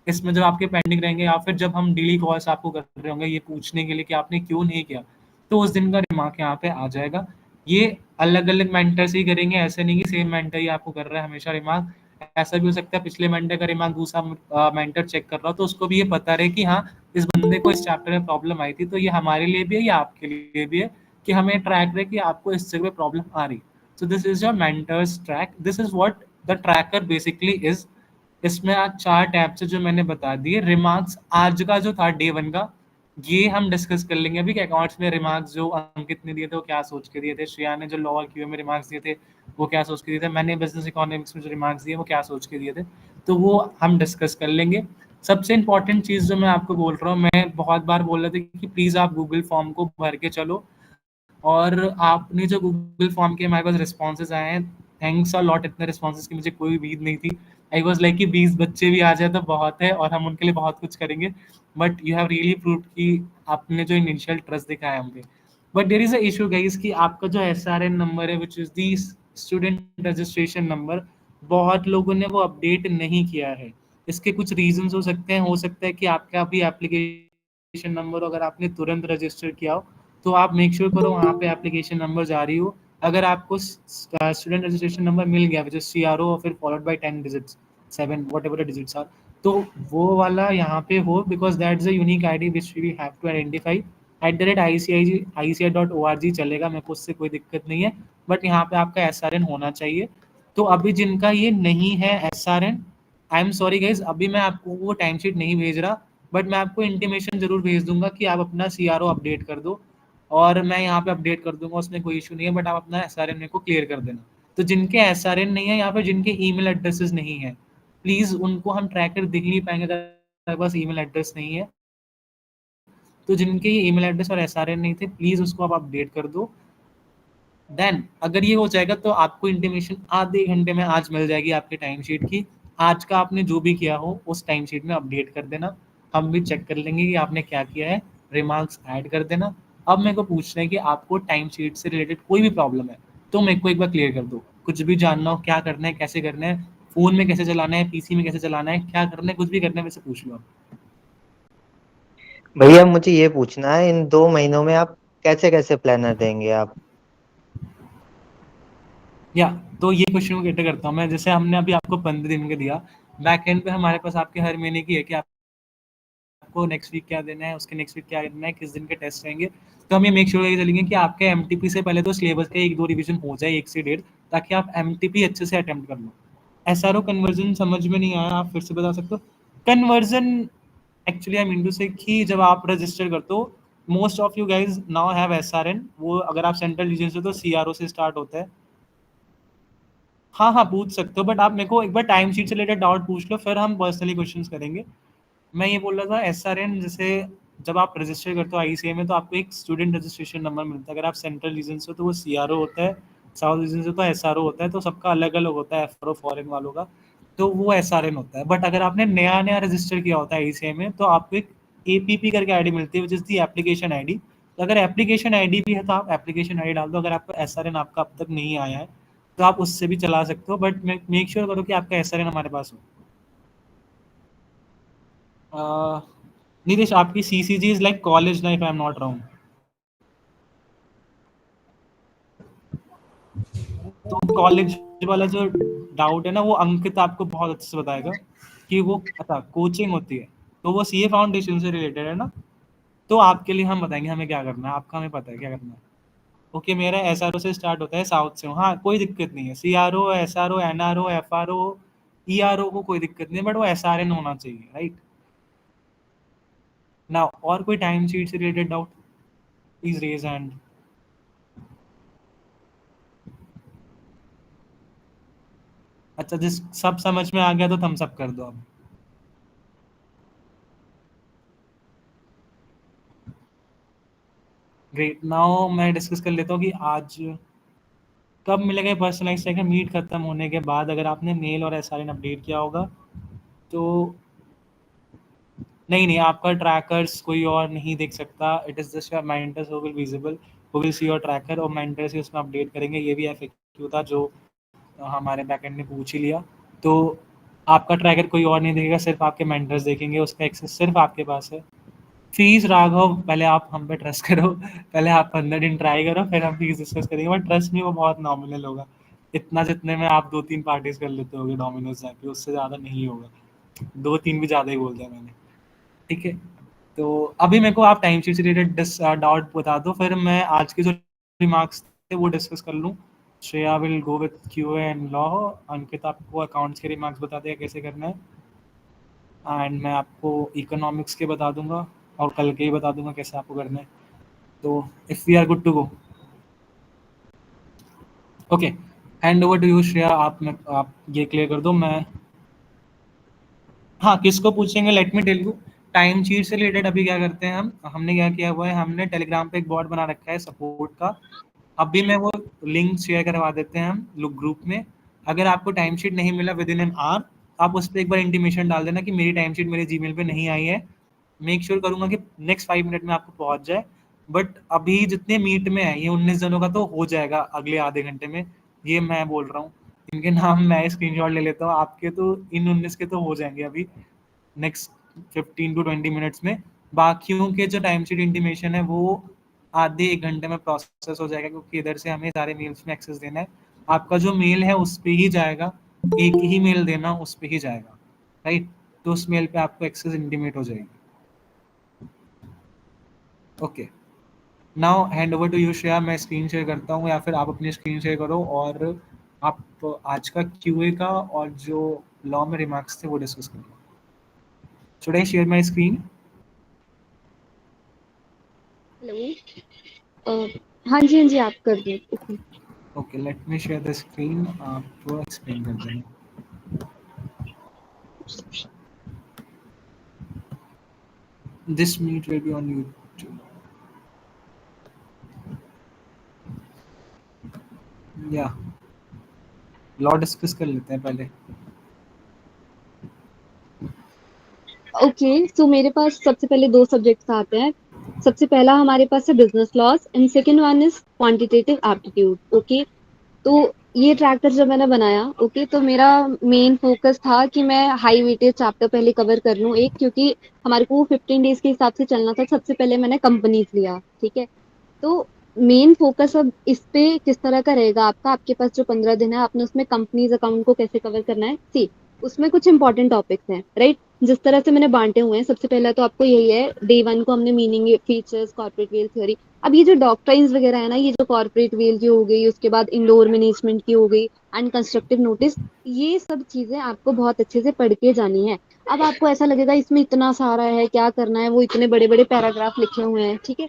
इसमें जब आपके पेंडिंग रहेंगे या फिर जब हम डेली कॉल्स आपको कर रहे होंगे ये पूछने के लिए कि आपने क्यों नहीं किया, तो उस दिन का रिमार्क यहाँ पे आ जाएगा। ये अलग अलग मेंटर से ही करेंगे, ऐसे नहीं कि सेम मेंटर ही आपको कर रहा है हमेशा रिमार्क। ऐसा भी हो सकता है पिछले मेंटर का रिमार्क दूसरा मेंटर चेक कर रहा हो, तो उसको भी ये पता रहे कि हाँ इस बंदे को इस चैप्टर में प्रॉब्लम आई थी, तो ये हमारे लिए भी है या आपके लिए भी है, कि हमें ट्रैक रहे कि आपको इस जगह प्रॉब्लम आ रही। सो this is your mentors track, this is what the tracker basically is. इसमें आज 4 टैब्स है जो मैंने बता दिए। रिमार्क्स आज का जो था डे 1 का, ये हम डिस्कस कर लेंगे अभी कि अकाउंट्स में रिमार्क्स जो अंकित ने दिए थे वो क्या सोच के दिए थे, श्रेया ने जो लॉ और क्यूए में रिमार्क्स दिए थे वो क्या सोच के दिए थे, मैंने बिजनेस इकोनॉमिक्स में जो रिमार्क्स दिए वो क्या सोच के दिए थे, तो वो हम डिस्कस कर लेंगे। सबसे इंपॉर्टेंट चीज़ जो मैं आपको बोल रहा हूँ, मैं बहुत बार बोल रहा था कि प्लीज़ आप गूगल फॉर्म को भर के चलो, और आपने जो गूगल फॉर्म के हमारे पास रिस्पॉन्सेज आए हैं, थैंक्स अ लॉट। इतने रिस्पॉन्सेज की मुझे कोई उम्मीद नहीं थी। आई वॉज लाइक कि 20 बच्चे भी आ जाए तो बहुत है और हम उनके लिए बहुत कुछ करेंगे, but you have really prove कि आपने जो इनिशियल ट्रस्ट दिखाया हम पे। But there is a issue guys कि आपका जो SRN नंबर है which is the student registration number, बहुत लोगों ने वो अपडेट नहीं किया है। इसके कुछ रीजंस हो सकते हैं, हो सकता है कि आपका अभी एप्लीकेशन नंबर अगर आपने तुरंत रजिस्टर किया हो तो आप मेक श्योर करो वहाँ पे एप्लीकेशन नंबर जारी हो। अगर आपको स्टूडेंट रजिस्ट्रेशन नंबर मिल गया विच इज CRO और फिर followed by 10 digits, 7 whatever the digits are, तो वो वाला यहाँ पे हो, because that is a unique ID which we have to identify. @ICI.org चलेगा, मेरे को उससे कोई दिक्कत नहीं है, बट यहाँ पे आपका SRN होना चाहिए। तो अभी जिनका ये नहीं है SRN, I am sorry guys, अभी मैं आपको वो टाइम शीट नहीं भेज रहा, बट मैं आपको इंटीमेशन जरूर भेज दूंगा कि आप अपना CRO अपडेट कर दो, और मैं यहाँ पे अपडेट कर दूंगा, उसमें कोई इशू नहीं है, बट आप अपना SRN मेरे को क्लियर कर देना। तो जिनके SRN नहीं है, यहाँ पे जिनके ईमेल एड्रेसेस नहीं है, प्लीज उनको हम ट्रैकर दिख नहीं पाएंगे अगर हमारे पास ईमेल एड्रेस नहीं है। तो जिनके ये ईमेल एड्रेस और SRN नहीं थे, प्लीज उसको आप अपडेट कर दो। देन अगर ये हो जाएगा तो आपको इंटीमेशन आधे घंटे में आज मिल जाएगी आपके टाइम शीट की। आज का आपने जो भी किया हो उस टाइम शीट में अपडेट कर देना, हम भी चेक कर लेंगे कि आपने क्या किया है, रिमार्क्स ऐड कर देना। अब मेरे को पूछना है कि आपको टाइम शीट से रिलेटेड कोई भी प्रॉब्लम है तो मेरे को एक बार क्लियर कर दो। कुछ भी जानना हो, क्या करना है, कैसे करना है, फोन में कैसे चलाना है, PC में कैसे चलाना है, क्या करना है, कुछ भी करना है, वैसे पूछ लो आप। भैया मुझे ये पूछना है, इन 2 महीनों में आप कैसे कैसे प्लानर देंगे आप? या तो ये क्वेश्चन को कैटर करता हूँ मैं, जैसे हमने अभी आपको 15 दिन का दिया, बैक एंड पे हमारे पास आपके हर महीने की है कि आपको नेक्स्ट वीक क्या देना है, उसके नेक्स्ट वीक क्या देना है, किस दिन के टेस्ट रहेंगे। तो हम ये मेक श्योर करके चलेंगे कि आपके MTP से पहले तो सिलेबस का 1-2 रिवीजन हो जाए, 1 से 1.5, ताकि आप MTP अच्छे से अटेम्प्ट कर लो। SRO कन्वर्जन समझ में नहीं आया, आप फिर से बता सकते हो? Conversion actually I mean to say कि जब आप रजिस्टर करते हो, most of you guys now have SRN, वो अगर आप सेंट्रल रीजन से तो CRO से स्टार्ट होता है। हाँ हाँ पूछ सकते हो, बट आप मेरे को एक बार टाइम शीट से रिलेटेड डाउट पूछ लो, फिर हम पर्सनली क्वेश्चंस करेंगे। मैं ये बोल रहा था SRN, जैसे जब आप रजिस्टर करते हो ICA में तो आपको एक स्टूडेंट रजिस्ट्रेशन नंबर मिलता है। अगर आप सेंट्रल रीजन से हो तो वो CRO होता है, साउथ रीजन से तो SRO होता है, तो सबका अलग अलग होता है। FRO फॉरेन वालों का, तो वो SRN होता है। बट अगर आपने नया नया रजिस्टर किया होता है ICA में तो आपको एक APP करके आईडी मिलती है which is the application ID. तो अगर एप्लीकेशन आईडी भी है तो आप एप्लीकेशन आईडी डाल दो। अगर आपका SRN आपका अब तक नहीं आया है तो आप उससे भी चला सकते हो, बट मेक श्योर करो कि आपका SRN हमारे पास हो। नीतीश, आपकी CCG इज लाइक कॉलेज ना, if I am not wrong? तो कॉलेज वाला जो डाउट है ना, वो अंकित आपको बहुत अच्छे से बताएगा कि वो अच्छा कोचिंग होती है, तो वो CA फाउंडेशन से रिलेटेड है ना। तो आपके लिए हम बताएंगे हमें क्या करना है, आपका हमें पता है क्या करना है। ओके, मेरा SRO से स्टार्ट होता है, साउथ से हूँ, हाँ कोई दिक्कत नहीं है। CRO, SRO, NRO, FRO, ERO को कोई दिक्कत नहीं, बट वो SRN होना चाहिए, राइट? नाउ और कोई टाइम शीट से related doubt, please raise hand. अच्छा, जिस सब समझ में आ गया तो थम्स अप कर दो अब। ग्रेट, नाउ मैं डिस्कस कर लेता हूँ कि आज कब मिलेगा पर्सनलाइज ट्रैकर। मीट खत्म होने के बाद अगर आपने मेल और SRN अपडेट किया होगा तो नहीं, आपका ट्रैकर्स कोई और नहीं देख सकता। It is just your mentors who will visible, who will see your tracker, और मेंटर्स ही उसमें अपडेट करेंगे। ये भी FAQ था जो हमारे बैकएंड ने पूछ ही लिया। तो आपका ट्रैकर कोई और नहीं देखेगा, सिर्फ आपके मेंटर्स देखेंगे, उसका एक्सेस सिर्फ आपके पास है। फीस राघव, पहले आप हम पे ट्रस्ट करो, पहले आप 15 दिन ट्राई करो, फिर हम फीस डिस्कस करेंगे। बट ट्रस्ट में वो बहुत नॉमिनल होगा, इतना जितने में आप 2-3 पार्टीज कर लेते होगे डोमिनोज जाके, उससे ज़्यादा नहीं होगा। 2-3 भी ज़्यादा ही बोल दिया मैंने, ठीक है? तो अभी मेरे को आप टाइम शीट से रिलेटेड डाउट बता दो, फिर मैं आज के जो रिमार्क्स थे वो डिस्कस कर लूँ। Shreya will go with QA and law, Ankit आपको अकाउंट्स के रिमार्क्स बता देगा कैसे करना है, एंड मैं आपको इकोनॉमिक्स के बता दूंगा और कल के ही बता दूंगा कैसे आपको करना है। तो if we are good to go, okay, hand over to you Shreya. आप ये क्लियर कर दो। मैं हाँ, किसको पूछेंगे, let me tell you. Time sheet से रिलेटेड अभी क्या करते हैं हमने क्या किया हुआ है, हमने टेलीग्राम पे एक बॉट बना रखा है सपोर्ट का। अभी मैं वो लिंक शेयर करवा देते हैं हम लोग ग्रुप में। अगर आपको टाइम शीट नहीं मिला विद इन एन आवर, आप उस पर एक बार इंटीमेशन डाल देना कि मेरी टाइम शीट मेरे जीमेल पे नहीं आई है। मेक श्योर करूंगा कि नेक्स्ट 5 मिनट में आपको पहुंच जाए। बट अभी जितने मीट में है, ये 19 जनों का तो हो जाएगा अगले आधे घंटे में, ये मैं बोल रहा हूँ। इनके नाम मैं स्क्रीनशॉट ले लेता हूँ, आपके तो इन 19 के तो हो जाएंगे अभी नेक्स्ट 15 टू 20 मिनट्स में। बाकियों के जो टाइम शीट इंटीमेशन है वो आधे 1 घंटे में प्रोसेस हो जाएगा, क्योंकि इधर से हमें सारे मेल्स में एक्सेस देना है। आपका जो मेल है उस पे ही जाएगा, एक ही मेल देना, उस पे ही जाएगा, राइट? तो उस मेल पे आपको एक्सेस इंटीमेट हो जाएगी। Okay, now hand over to you Shreya. मैं स्क्रीन शेयर करता हूँ, या फिर आप अपनी स्क्रीन शेयर करो और आप आज का QA का और जो लॉ में रिमार्क्स थे वो डिस्कस करो। Should I share my screen? Hello, हाँ जी हाँ जी, आप कर दो। Okay okay, let me share the screen, आप एक्सप्लेन कर देना। This meet will be on YouTube. या लॉ डिस्कस कर लेते हैं पहले। ओके, सो मेरे पास सबसे पहले 2 सब्जेक्ट्स आते हैं। सबसे पहला हमारे पास है business loss and second one is quantitative aptitude. Okay, तो ये ट्रैकर जब मैंने बनाया, ओके, तो मेरा मेन फोकस था कि मैं हाई वेटेज चैप्टर पहले कवर कर लूँ एक, क्योंकि हमारे को 15 डेज के हिसाब से चलना था। सबसे पहले मैंने कंपनीज लिया, ठीक है। तो मेन फोकस अब इस पे किस तरह का रहेगा आपका, आपके पास जो 15 दिन है, आपने उसमें कंपनीज अकाउंट को कैसे कवर करना है। सी, उसमें कुछ इंपॉर्टेंट टॉपिक्स हैं, राइट? जिस तरह से मैंने बांटे हुए हैं, सबसे पहला तो आपको यही है, डे 1 को हमने meaning, features, corporate veil theory. अब ये जो डॉक्ट्राइंस वगैरह है ना, ये जो कॉर्पोरेट वेल की हो गई, उसके बाद इंडोर मैनेजमेंट की हो गई, एंड कंस्ट्रक्टिव नोटिस, ये सब चीजें आपको बहुत अच्छे से पढ़ के जानी है। अब आपको ऐसा लगेगा इसमें इतना सारा है, क्या करना है, वो इतने बड़े बड़े पैराग्राफ लिखे हुए हैं, ठीक है।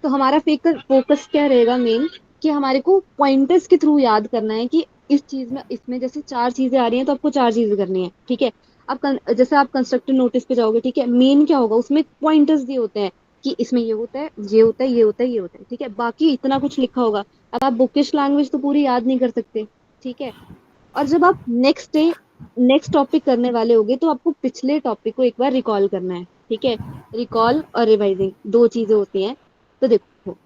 तो हमारा फोकस क्या रहेगा मेन, कि हमारे को पॉइंटर्स के थ्रू याद करना है कि इस चीज में, इसमें जैसे 4 चीजें आ रही हैं तो आपको 4 चीजें करनी है, ठीक है। अब जैसे आप कंस्ट्रक्टिव नोटिस पे जाओगे, ठीक है, मेन क्या होगा उसमें, पॉइंटर्स दिए होते हैं कि इसमें ये होता है, ये होता है, ये होता है, ये होता है, ठीक है। बाकी इतना कुछ लिखा होगा। अब आप बुकिश लैंग्वेज तो पूरी याद नहीं कर सकते, ठीक है। और जब आप नेक्स्ट टॉपिक करने वाले होगे, तो आपको पिछले टॉपिक को एक बार रिकॉल करना है, ठीक है। रिकॉल और रिवाइजिंग 2 चीजें होती हैं। तो देखो,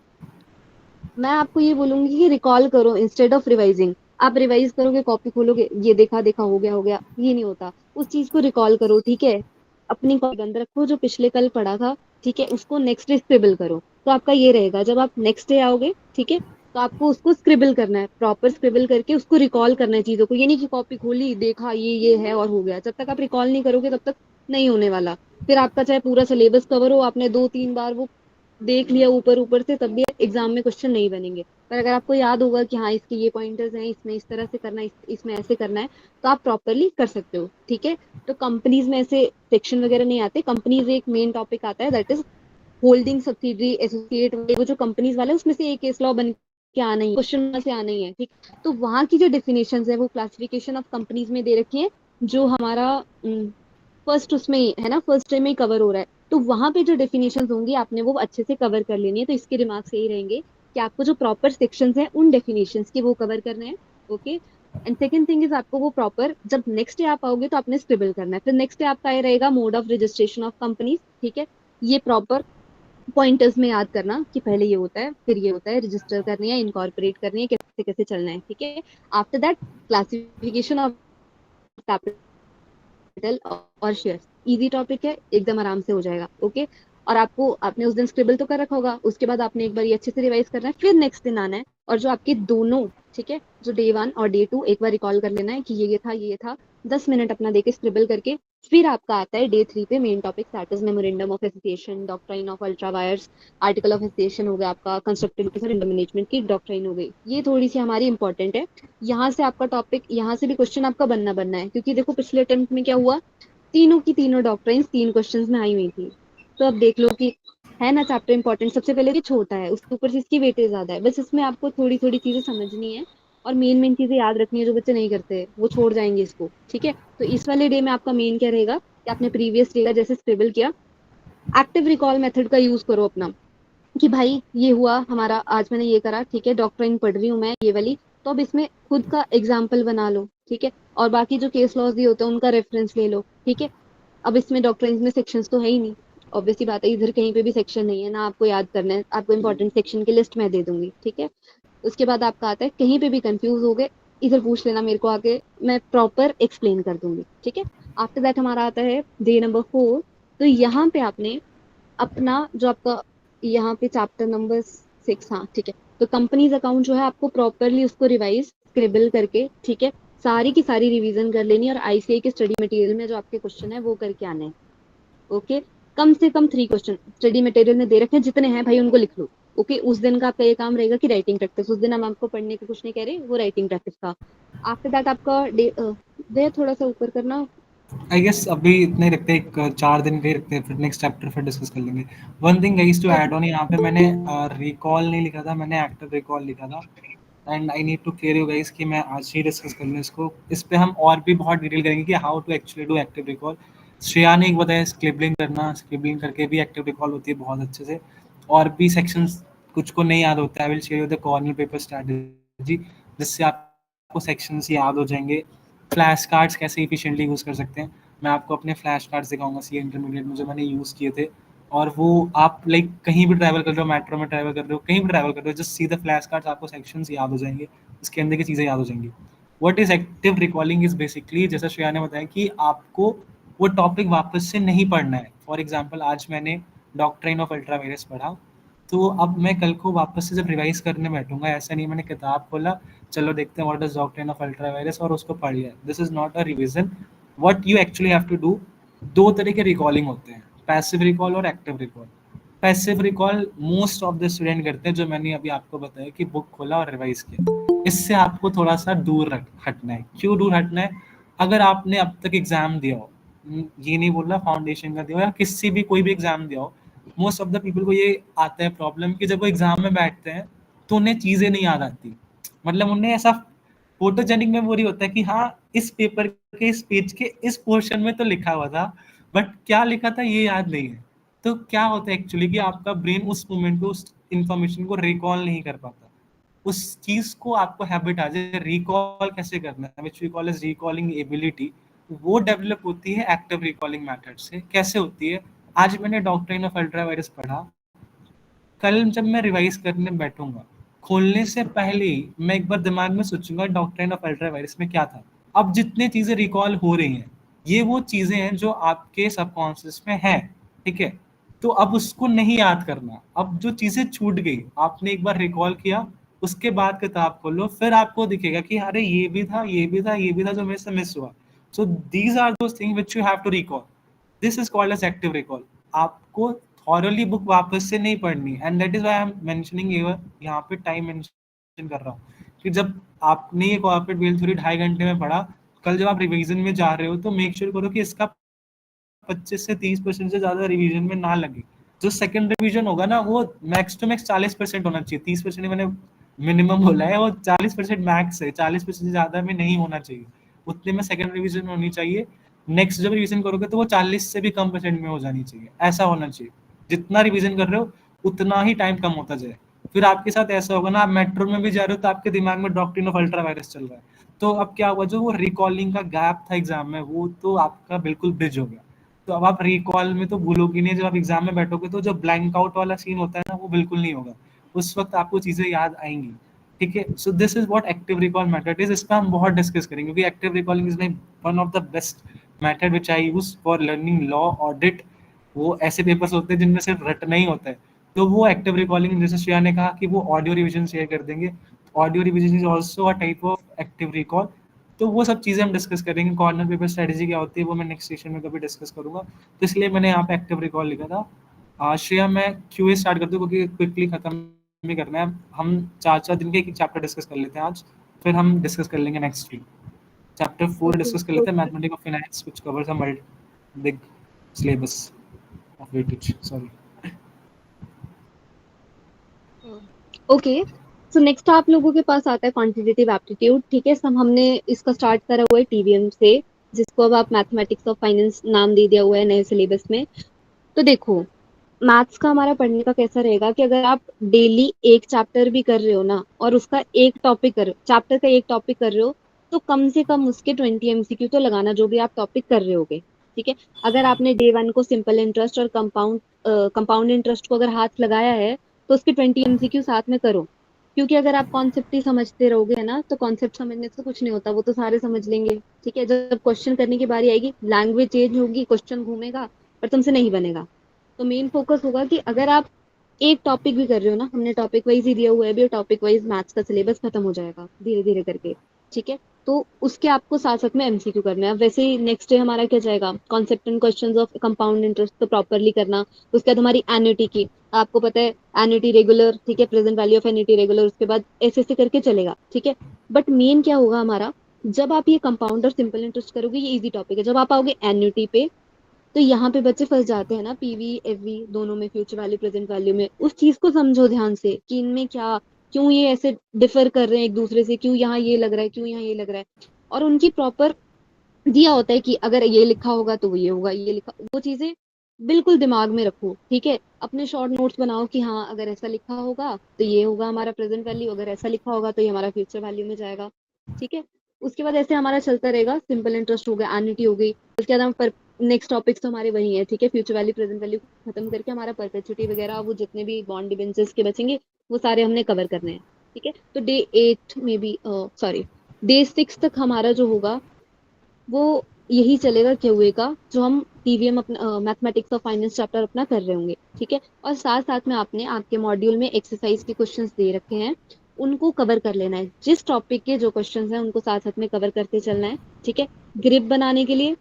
मैं आपको ये बोलूंगी कि रिकॉल करो इंस्टेड ऑफ रिवाइजिंग। आप रिवाइज करोगे, कॉपी खोलोगे, ये देखा देखा हो गया हो गया, ये नहीं होता। उस चीज को रिकॉल करो, ठीक है। अपनी कॉपी बंद रखो, जो पिछले कल पढ़ा था, ठीक है, उसको नेक्स्ट डे स्क्रिबल करो। तो आपका ये रहेगा, जब आप नेक्स्ट डे आओगे, ठीक है, तो आपको उसको स्क्रिबल करना है, प्रॉपर स्क्रिबल करके उसको रिकॉल करना है चीजों को। ये नहीं कि कॉपी खोली, देखा ये है और हो गया। जब तक आप रिकॉल नहीं करोगे तब तक नहीं होने वाला। फिर आपका चाहे पूरा सिलेबस कवर हो, आपने 2-3 बार वो देख लिया ऊपर ऊपर से, तब भी एग्जाम में क्वेश्चन नहीं बनेंगे। पर अगर आपको याद होगा कि हाँ इसके ये पॉइंटर्स हैं, इसमें इस तरह से करना है, इसमें ऐसे करना है, तो आप प्रॉपरली कर सकते हो। ठीक है, तो कंपनीज में ऐसे सेक्शन वगैरह नहीं आते। कंपनीज एक मेन टॉपिक आता है, that is holding subsidiary associate, वो जो कंपनीज वाले हैं, उसमें से एक केस लॉ बन के आना ही, क्वेश्चन से आना ही है। ठीक, तो वहां की जो डेफिनेशन है वो क्लासिफिकेशन ऑफ कंपनीज में दे रखी है, जो हमारा फर्स्ट उसमें ही है ना, फर्स्ट में ही कवर हो रहा है। तो वहां पे जो डेफिनेशन होंगी आपने वो अच्छे से कवर कर लेनी है। तो इसके रिमार्क्स यही रहेंगे कि आपको जो प्रॉपर सेक्शंस हैं उन डेफिनेशंस के वो कवर करने हैं। Okay, and second thing is आपको वो प्रॉपर, जब नेक्स्ट डे आप आओगे तो आपने स्क्रिबल करना है। फिर नेक्स्ट डे आपका ये रहेगा mode of registration of companies. ठीक है, ये प्रॉपर पॉइंटर्स में याद करना कि पहले ये होता है, फिर ये होता है, रजिस्टर करनी है, इनकॉर्पोरेट करनी है, कैसे कैसे चलना है। ठीक है, after that classification of capital और शेयर्स, इजी टॉपिक है, एकदम आराम से हो जाएगा। ओके, और आपको, आपने उस दिन स्क्रिबल तो कर रखा होगा, उसके बाद आपने एक बार ये अच्छे से रिवाइज करना है, फिर नेक्स्ट दिन आना है और जो आपके दोनों, ठीक है, जो डे 1 और डे 2 एक बार रिकॉल कर लेना है कि ये था, ये था, 10 मिनट अपना देके स्क्रिबल करके। फिर आपका आता है डे 3 पे main topic, that is memorandum of association, doctrine of ultra vires, article of association हो गया आपका, कंस्ट्रक्टिविटी और मैनेजमेंट की डॉक्ट्राइन हो गई। ये थोड़ी सी हमारी इंपॉर्टेंट है। यहाँ से आपका टॉपिक, यहाँ से भी क्वेश्चन आपका बनना बनना है, क्योंकि देखो पिछले अटेम्प्ट में क्या हुआ, तीनों की तीनों डॉक्ट्राइंस 3 क्वेश्चंस में आई हुई थी। तो अब देख लो कि है ना चैप्टर इंपॉर्टेंट, सबसे पहले ये छोटा है, उसके ऊपर से इसकी वेटेज ज्यादा है, बस इसमें आपको थोड़ी थोड़ी चीजें समझनी है और मेन मेन चीजें याद रखनी है। जो बच्चे नहीं करते वो छोड़ जाएंगे इसको। ठीक है, तो इस वाले डे में आपका मेन क्या रहेगा कि आपने प्रीवियस डे का जैसे स्क्रिबल किया, एक्टिव रिकॉल मेथड का यूज करो अपना, कि भाई ये हुआ हमारा, आज मैंने ये करा, ठीक है, डॉक्ट्राइन पढ़ रही हूँ मैं ये वाली, तो अब इसमें खुद का एग्जाम्पल बना लो। ठीक है, और बाकी जो केस लॉज दिए होते हैं उनका रेफरेंस ले लो। ठीक है, अब इसमें डॉक्ट्राइन में सेक्शंस तो है ही नहीं, ऑब्वियसली बात है, इधर कहीं पे भी सेक्शन नहीं है ना, आपको याद करना है, आपको इंपॉर्टेंट सेक्शन की लिस्ट मैं दे दूंगी। ठीक है, उसके बाद आपका आता है, कहीं पे भी कंफ्यूज हो गए इधर पूछ लेना मेरे को आके, मैं प्रॉपर एक्सप्लेन कर दूंगी। ठीक है, आफ्टर दैट हमारा आता है डे नंबर 4। तो यहाँ पे आपने अपना जो आपका, यहाँ पे चैप्टर नंबर 6, हाँ ठीक है, तो कंपनीज अकाउंट जो है आपको प्रॉपरली उसको रिवाइज स्क्रिबल करके, ठीक है, सारी की सारी रिवीजन कर लेनी, और आईसीआई के स्टडी मटेरियल में जो आपके क्वेश्चन है वो करके आने हैं। ओके, कम से कम 3 क्वेश्चन स्टडी मटेरियल में दे रखे हैं, जितने हैं भाई उनको लिख लो। ओके, उस दिन का आपका ये काम रहेगा कि राइटिंग प्रैक्टिस, उस दिन हम आपको पढ़ने का कुछ नहीं कह रहे, वो राइटिंग प्रैक्टिस का। आफ्टर दैट आपका डे, दे थोड़ा सा ऊपर करना। आई गेस अभी इतने ही रखते हैं, 4 दिन के ही रखते हैं, फिर नेक्स्ट चैप्टर फिर डिस्कस कर लेंगे। One thing guys to add on, यहाँ पे मैंने रिकॉल नहीं लिखा था, मैंने एक्टिव रिकॉल लिखा था। And I need to clear you guys कि मैं आज ही डिस्कस कर लूँ इसको, इस पे हम और भी बहुत डिटेल करेंगे कि how to actually do active recall. Shreya ने एक बताया स्क्रिबलिंग करना, स्क्रिबलिंग करके भी एक्टिव रिकॉल होती है बहुत अच्छे से। और भी सेक्शंस कुछ को नहीं याद होता है, I will share you the corner paper strategy, जिससे आपको सेक्शंस याद हो जाएंगे। फ्लैश कार्ड्स कैसे इफिशिएंटली यूज़ कर सकते हैं, मैं आपको अपने फ्लैश कार्ड्स दिखाऊंगा सीए इंटरमीडिएट में जो मैंने यूज़ किए थे। और वो आप लाइक कहीं भी ट्रैवल कर रहे हो, मेट्रो में ट्रैवल कर रहे हो, कहीं भी ट्रैवल कर रहे हो, just see the flash cards, आपको सेक्शंस याद हो जाएंगे, इसके अंदर की चीज़ें याद हो जाएंगी। What is active recalling is basically, जैसा श्रेया ने बताया कि आपको वो टॉपिक वापस से नहीं पढ़ना है। फॉर एग्जाम्पल आज मैंने डॉक्ट्राइन ऑफ अल्ट्रावायरस पढ़ा, तो अब मैं कल को वापस से जब रिवाइज करने बैठूंगा, ऐसा नहीं मैंने किताब खोला, चलो देखते हैं what is doctrine of ultra vires और उसको पढ़ लिया। This is not a revision. What you actually have to do, 2 तरह के रिकॉलिंग होते हैं, पैसिव रिकॉल और active recall. Passive recall most of the student करते हैं, जो मैंने अभी आपको बताया कि बुक खोला और रिवाइज किया। इससे आपको थोड़ा सा दूर हटना है। क्यों दूर हटना है, अगर आपने अब तक एग्जाम दिया हो, ये नहीं बोल रहा फाउंडेशन का दिया हो या किसी भी कोई भी एग्जाम दिया हो, मोस्ट ऑफ द पीपल को ये आता है प्रॉब्लम कि जब वो एग्जाम में बैठते हैं तो उन्हें चीजें नहीं याद आती। मतलब उन्हें ऐसा फोटोजेनिक मेमोरी होता है कि हाँ इस पेपर के इस पेज के इस पोर्शन में तो लिखा हुआ था, बट क्या लिखा था ये याद नहीं है। तो क्या होता है एक्चुअली कि आपका ब्रेन उस मोमेंट को, उस इंफॉर्मेशन को रिकॉल नहीं कर पाता। उस चीज को आपको हैबिट आ जाए, रिकॉल कैसे करना है, which we call as recalling ability, वो डेवलप होती है एक्टिव रिकॉलिंग मेथड से। कैसे होती है, आज मैंने डॉक्ट्राइन ऑफ अल्ट्रावायरस पढ़ा, कल जब मैं रिवाइज करने बैठूंगा, खोलने से पहले ही मैं एक बार दिमाग में सोचूंगा डॉक्ट्राइन ऑफ अल्ट्रावायरस में क्या था। अब जितने चीजें रिकॉल हो रही हैं, ये वो चीजें हैं जो आपके सबकॉन्शियस में है, ठीक है। तो अब उसको नहीं याद करना, अब जो चीजें छूट गई आपने एक बार रिकॉल किया, उसके बाद किताब खोलो, फिर आपको दिखेगा कि अरे ये भी था, ये भी था, ये भी था जो मेरे से मिस हुआ। So these are those thing which you have to recall, this is called as active recall. आपको थॉरली बुक वापस से नहीं पढ़नी, and that is why I am mentioning यहाँ पे टाइम कर रहा हूँ कि जब आपने ये कॉर्पोरेट वेल्थ थ्योरी 2.5 घंटे में पढ़ा, कल जब आप रिवीजन में जा रहे हो तो मेक श्योर करो कि इसका 25 से 30% से ज्यादा रिवीजन में ना लगे। जो सेकंड रिवीजन होगा ना, वो मैक्स टू मैक्स 40% होना चाहिए। 30% मैंने मिनिमम बोला है, वो 40% मैक्स है, 40% से ज्यादा में नहीं होना चाहिए। उतने में सेकंड रिवीजन होनी चाहिए। नेक्स्ट जब रिवीजन करोगे तो वो 40 से भी कम परसेंट में हो जानी चाहिए, ऐसा होना चाहिए। जितना रिवीजन कर रहे हो उतना ही टाइम कम होता जाए। फिर आपके साथ ऐसा होगा ना, आप मेट्रो में भी जा रहे हो तो आपके दिमाग में डॉक्ट्रिन ऑफ अल्ट्रा वायरस चल रहा है, तो अब क्या हुआ, जो वो रिकॉलिंग का गैप था एग्जाम में, वो तो आपका बिल्कुल ब्रिज हो गया। तो अब आप रिकॉल में तो भूलोगे नहीं, जब आप एग्जाम में बैठोगे तो जो ब्लैंक आउट वाला सीन होता है ना, वो बिल्कुल नहीं होगा। उस वक्त आपको चीजें याद आएंगी। ठीक है, so this is what active recall method is. इसका हम बहुत डिस्कस करेंगे, क्योंकि active recalling is like one of the best method which I use for learning law audit. वो ऐसे पेपर्स होते हैं जिनमें सिर्फ रटना ही होता है, तो वो एक्टिव रिकॉलिंग, जैसे श्रेया ने कहा कि वो ऑडियो रिविजन शेयर कर देंगे, audio revision is also a type of active recall. तो वो सब चीजें हम डिस्कस करेंगे। कॉर्नर पेपर स्ट्रेटेजी क्या होती है वो मैं नेक्स्ट सेशन में कभी डिस्कस करूंगा, तो इसलिए मैंने यहाँ पे एक्टिव रिकॉल लिखा था। श्रेया, मैं क्यूए स्टार्ट कर दूं क्योंकि क्विकली खत्म भी करना है। हम 4-4 दिन के एक चैप्टर डिस्कस कर लेते हैं आज, फिर हम डिस्कस कर लेंगे नेक्स्ट वीक। चैप्टर 4 डिस्कस कर लेते हैं, mathematics of finance, which covers a big syllabus of weightage. Sorry. Okay, so next आप लोगों के पास आता है क्वांटिटेटिव एप्टीट्यूड। ठीक है, सब हमने इसका स्टार्ट करा हुआ है टीवीएम से, जिसको अब आप मैथमेटिक्स ऑफ फाइनेंस नाम दे दिया हुआ है नए सिलेबस में। तो देखो, मैथ्स का हमारा पढ़ने का कैसा रहेगा कि अगर आप डेली एक चैप्टर भी कर रहे हो ना, और उसका एक टॉपिक कर चैप्टर का एक टॉपिक कर रहे हो, तो कम से कम उसके 20 एमसीक्यू तो लगाना, जो भी आप टॉपिक कर रहे होगे। ठीक है, अगर आपने डे 1 को सिंपल इंटरेस्ट और कंपाउंड इंटरेस्ट को अगर हाथ लगाया है, तो उसके 20 एमसीक्यू साथ में करो। क्योंकि अगर आप कॉन्सेप्ट ही समझते रहोगे ना, तो कॉन्सेप्ट समझने से कुछ नहीं होता, वो तो सारे समझ लेंगे। ठीक है, जब क्वेश्चन करने की बारी आएगी, लैंग्वेज चेंज होगी, क्वेश्चन घूमेगा, पर तुमसे नहीं बनेगा। तो मेन फोकस होगा कि अगर आप एक टॉपिक भी कर रहे हो ना, हमने टॉपिक वाइज ही दिया हुआ है, भी टॉपिक वाइज मैथ्स का सिलेबस खत्म हो जाएगा धीरे धीरे करके। ठीक है, तो उसके आपको साथ साथ में एमसीक्यू करना है। वैसे ही नेक्स्ट डे हमारा क्या जाएगा, concept and questions of compound interest तो प्रॉपरली करना। उसके बाद हमारी एन्युटी की, आपको पता है एन्युटी रेगुलर, ठीक है, present value of annuity regular, उसके बाद ऐसे ऐसे करके चलेगा। ठीक है, बट मेन क्या होगा हमारा, जब आप ये कंपाउंड और सिंपल इंटरेस्ट करोगे, ये इजी टॉपिक है। जब आप आओगे एन्युटी पे, तो यहाँ पे बच्चे फंस जाते हैं ना, पीवी एफवी दोनों में, फ्यूचर वैल्यू प्रेजेंट वैल्यू में। उस चीज को समझो ध्यान से कि इनमें क्या, क्यों ये ऐसे डिफर कर रहे हैं एक दूसरे से, क्यों यहाँ ये लग रहा है, क्यों यहाँ ये लग रहा है। और उनकी प्रॉपर दिया होता है कि अगर ये लिखा होगा तो वो ये होगा, ये लिखा, वो चीजें बिल्कुल दिमाग में रखो। ठीक है, अपने शॉर्ट नोट्स बनाओ कि हाँ अगर ऐसा लिखा होगा तो ये होगा हमारा प्रेजेंट वैल्यू, अगर ऐसा लिखा होगा तो ये हमारा फ्यूचर वैल्यू में जाएगा। ठीक है, उसके बाद ऐसे हमारा चलता रहेगा। सिंपल इंटरेस्ट हो गया, एन्युटी हो गई, उसके बाद हम पर नेक्स्ट टॉपिक्स तो हमारे वही है। ठीक है, फ्यूचर वैल्यू प्रेजेंट वैल्यू खत्म करके हमारा परपेचुइटी वगैरह, वो जितने भी बॉन्ड डिबेंचर्स के बचेंगे, वो सारे हमने कवर करने हैं। ठीक है, तो डे 8 में भी, सॉरी, डे 6 तक हमारा जो होगा वो यही चलेगा क्यूए का, जो हम टीवीएम अपना मैथमेटिक्स ऑफ फाइनेंस चैप्टर अपना कर रहे होंगे। ठीक है, और साथ साथ में आपने आपके मॉड्यूल में एक्सरसाइज के क्वेश्चंस दे रखे हैं, उनको कवर कर लेना है। जिस टॉपिक के जो क्वेश्चंस हैं उनको साथ साथ में कवर करते चलना है। ठीक है, ग्रिप बनाने के लिए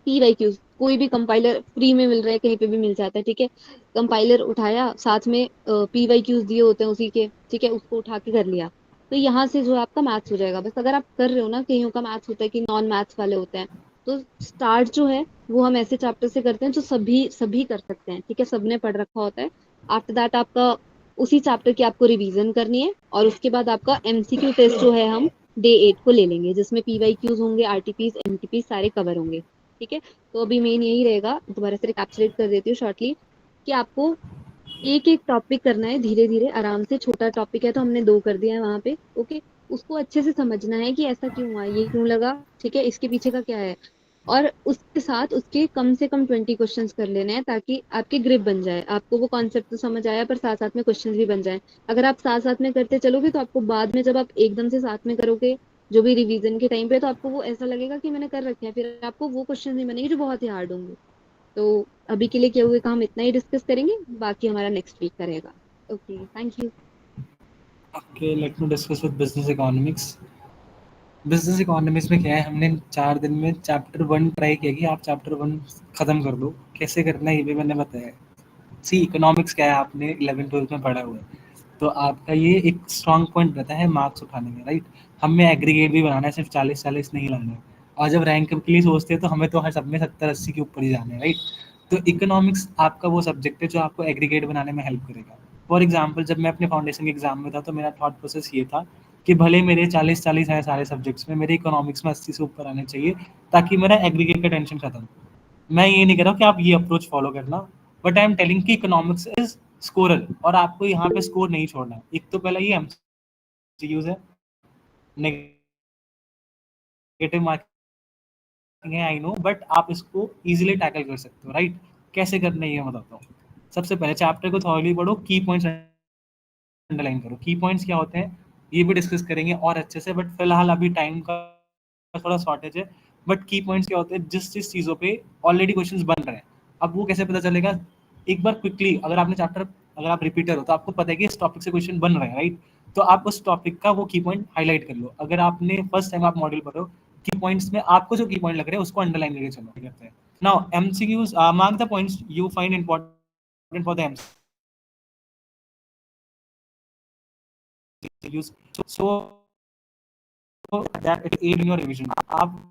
पीवाईक्यूज, कोई भी कंपाइलर फ्री में मिल रहा है, कहीं पे भी मिल जाता है। ठीक है, कंपाइलर उठाया, साथ में पीवाईक्यूज दिए होते हैं उसी के, ठीक है, उसको उठा के कर लिया, तो यहाँ से जो है आपका मैथ्स हो जाएगा। बस अगर आप कर रहे हो ना, कईयों का मैथ्स होता है कि नॉन मैथ्स वाले होते हैं, तो स्टार्ट जो है वो हम ऐसे चैप्टर से करते हैं जो सभी सभी कर सकते हैं। ठीक है, सबने पढ़ रखा होता है। आफ्टर दैट आपका उसी चैप्टर की आपको रिवीजन करनी है, और उसके बाद आपका एमसीक्यू टेस्ट जो है हम डे 8 को ले लेंगे, जिसमें पीवाईक्यूज होंगे, आरटीपीज एमटीपीज सारे कवर होंगे। ठीक है, तो अभी मेन यही रहेगा, दोबारा से कैप्चुलेट कर देती हूँ शॉर्टली, कि आपको एक एक टॉपिक करना है धीरे धीरे आराम से। छोटा टॉपिक है तो हमने 2 कर दिया है वहां पे। ओके, उसको अच्छे से समझना है कि ऐसा क्यों हुआ, ये क्यों लगा, ठीक है, इसके पीछे का क्या है, और उसके साथ उसके कम से कम 20 क्वेश्चंस कर लेने हैं, ताकि आपकी ग्रिप बन जाए। आपको वो कॉन्सेप्ट तो समझ आया, पर साथ साथ में क्वेश्चंस भी बन जाए। अगर आप साथ साथ में करते चलोगे तो आपको बाद में जब आप एकदम से साथ में करोगे, जो भी रिवीजन के टाइम पे, तो आपको वो ऐसा लगेगा कि मैंने कर रखे हैं, फिर आपको वो क्वेश्चन नहीं बनेंगे जो बहुत ही हार्ड होंगे। तो अभी के लिए क्या हुए का हम इतना ही डिस्कस करेंगे, बाकी हमारा नेक्स्ट वीक करेगा। Okay, thank you. Okay, let me discuss with business economics. Business economics में क्या है, हमने 4 दिन में चैप्टर 1 ट्राई किया कि आप चैप्टर 1 खत्म कर दो। कैसे करना है ये भी मैंने बताया। सी इकोनॉमिक्स क्या है, आपने 11th 12th में पढ़ा हुआ है। तो आपका ये एक स्ट्रॉन्ग पॉइंट रहता है मार्क्स उठाने में, राइट? हमें एग्रीगेट भी बनाना है, सिर्फ 40-40 नहीं लाना है। और जब रैंक के लिए सोचते हैं तो हमें तो हर सब में 70-80 के ऊपर ही जाना है, राइट? तो इकोनॉमिक्स आपका वो सब्जेक्ट है जो आपको एग्रीगेट बनाने में हेल्प करेगा। फॉर एग्जाम्पल, जब मैं अपने फाउंडेशन के एग्जाम में था तो मेरा थॉट प्रोसेस ये था कि भले मेरे 40-40 है सारे सब्जेक्ट्स में, मेरे इकोनॉमिक्स में 80 से ऊपर आने चाहिए ताकि मेरा एग्रीगेट का टेंशन खत्म। मैं ये नहीं कह रहा हूँ कि आप ये अप्रोच फॉलो करना, बट आई एम टेलिंग कि इकोनॉमिक्स इज स्कोरर और आपको यहाँ पे स्कोर नहीं छोड़ना है। एक तो पहला ये एमसीक्यूज है, नेगेटिव मार्किंग है आई नो, बट आप इसको इजीली टैकल कर सकते हो, राइट? कैसे करना है ये मैं बताता हूँ। सबसे पहले चैप्टर को थॉरली पढ़ो, की पॉइंट्स अंडरलाइन करो। की पॉइंट्स क्या होते हैं ये भी डिस्कस करेंगे और अच्छे से, बट फिलहाल अभी टाइम का थोड़ा शॉर्टेज है। बट की पॉइंट्स क्या होते हैं, जिस जिस चीज़ों पे ऑलरेडी क्वेश्चंस बन रहे हैं, अब वो कैसे पता चलेगा? एक बार क्विकली अगर आपने चैप्टर, अगर आप रिपीटर हो तो आपको पता है कि इस टॉपिक से क्वेश्चन बन रहे हैं, राइट? तो आप उस टॉपिक का वो की पॉइंट हाईलाइट कर लो। अगर आपने फर्स्ट टाइम आप मॉड्यूल पढ़ रहे हो, की पॉइंट्स में आपको जो की पॉइंट लग रहे हैं उसको अंडरलाइन करके चलो करते हैं। Now MCQs, mark the points you find important for the MCQs so that it add in your revision. आप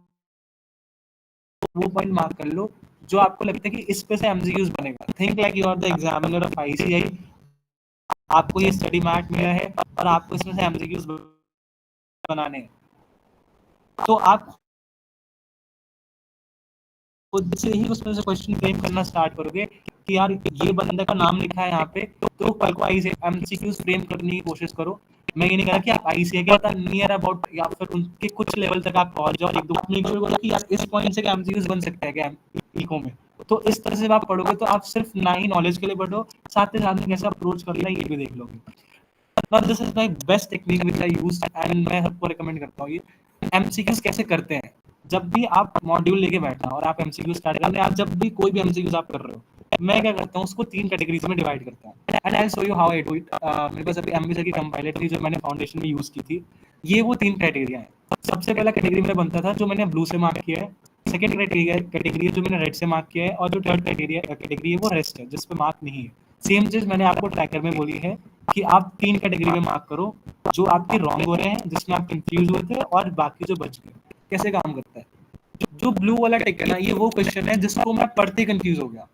वो पॉइंट मार्क कर लो जो आपको लगता है कि इस पे से एमसीक्यूज बनेगा। Think like you are the examiner of ICI, आपको ये स्टडी मैट मिला है और आपको इसमें से एमसीक्यूज बनाने हैं, तो आप खुद से ही उसमें से क्वेश्चन फ्रेम करना स्टार्ट करोगे कि यार ये बंदे का नाम लिखा है यहाँ पे, तो कल को आई से एमसीक्यूज फ्रेम करने की कोशिश करो। मैं ये नहीं कह रहा कि आप आईसीआई के नियर अबाउट या फिर उनके कुछ लेवल तक आप पहुंच जाओ, एक दो मेक श्योर करो कि यार इस पॉइंट से एमसीक्यूज बन सकता है क्या इको में। तो इस तरह से आप पढ़ोगे तो आप सिर्फ ना ही नॉलेज के लिए पढ़ो, साथ ही साथ में कैसे अप्रोच करना है ये भी देख लोगे। Now this is my best technique which I use and मैं सबको recommend करता हूँ ये। MCQs कैसे करते हैं? जब भी आप मॉड्यूल लेके बैठना और आप MCQ स्टार्ट करना, आप जब भी कोई भी MCQs आप कर रहे हो, मैं क्या करता हूँ उसको 3 कैटेगरीज में डिवाइड करता हूँ and I show you how I do it. मेरे पास अभी एमबी सर की कंपाइलर थी जो मैंने फाउंडेशन में यूज की थी। ये वो 3 क्राइटेरिया है। सबसे पहला कैटेगरी मेरा बनता था जो मैंने ब्लू से मार्क किया है, सेकंड कैटेगरी है जो मैंने रेड से मार्क किया है, और जो थर्ड कैटेगरी है वो रेस्ट है जिस पे मार्क नहीं है। सेम चीज मैंने आपको ट्रैकर में बोली है कि आप 3 कैटेगरी में मार्क करो, जो आपके रॉन्ग हो रहे हैं, जिसमें आप कंफ्यूज हुए थे, और बाकी जो बच गए। कैसे काम करता है? जो ब्लू वाला टिक है ना, ये वो क्वेश्चन है जिसको मैं पढ़ते कंफ्यूज हो गया।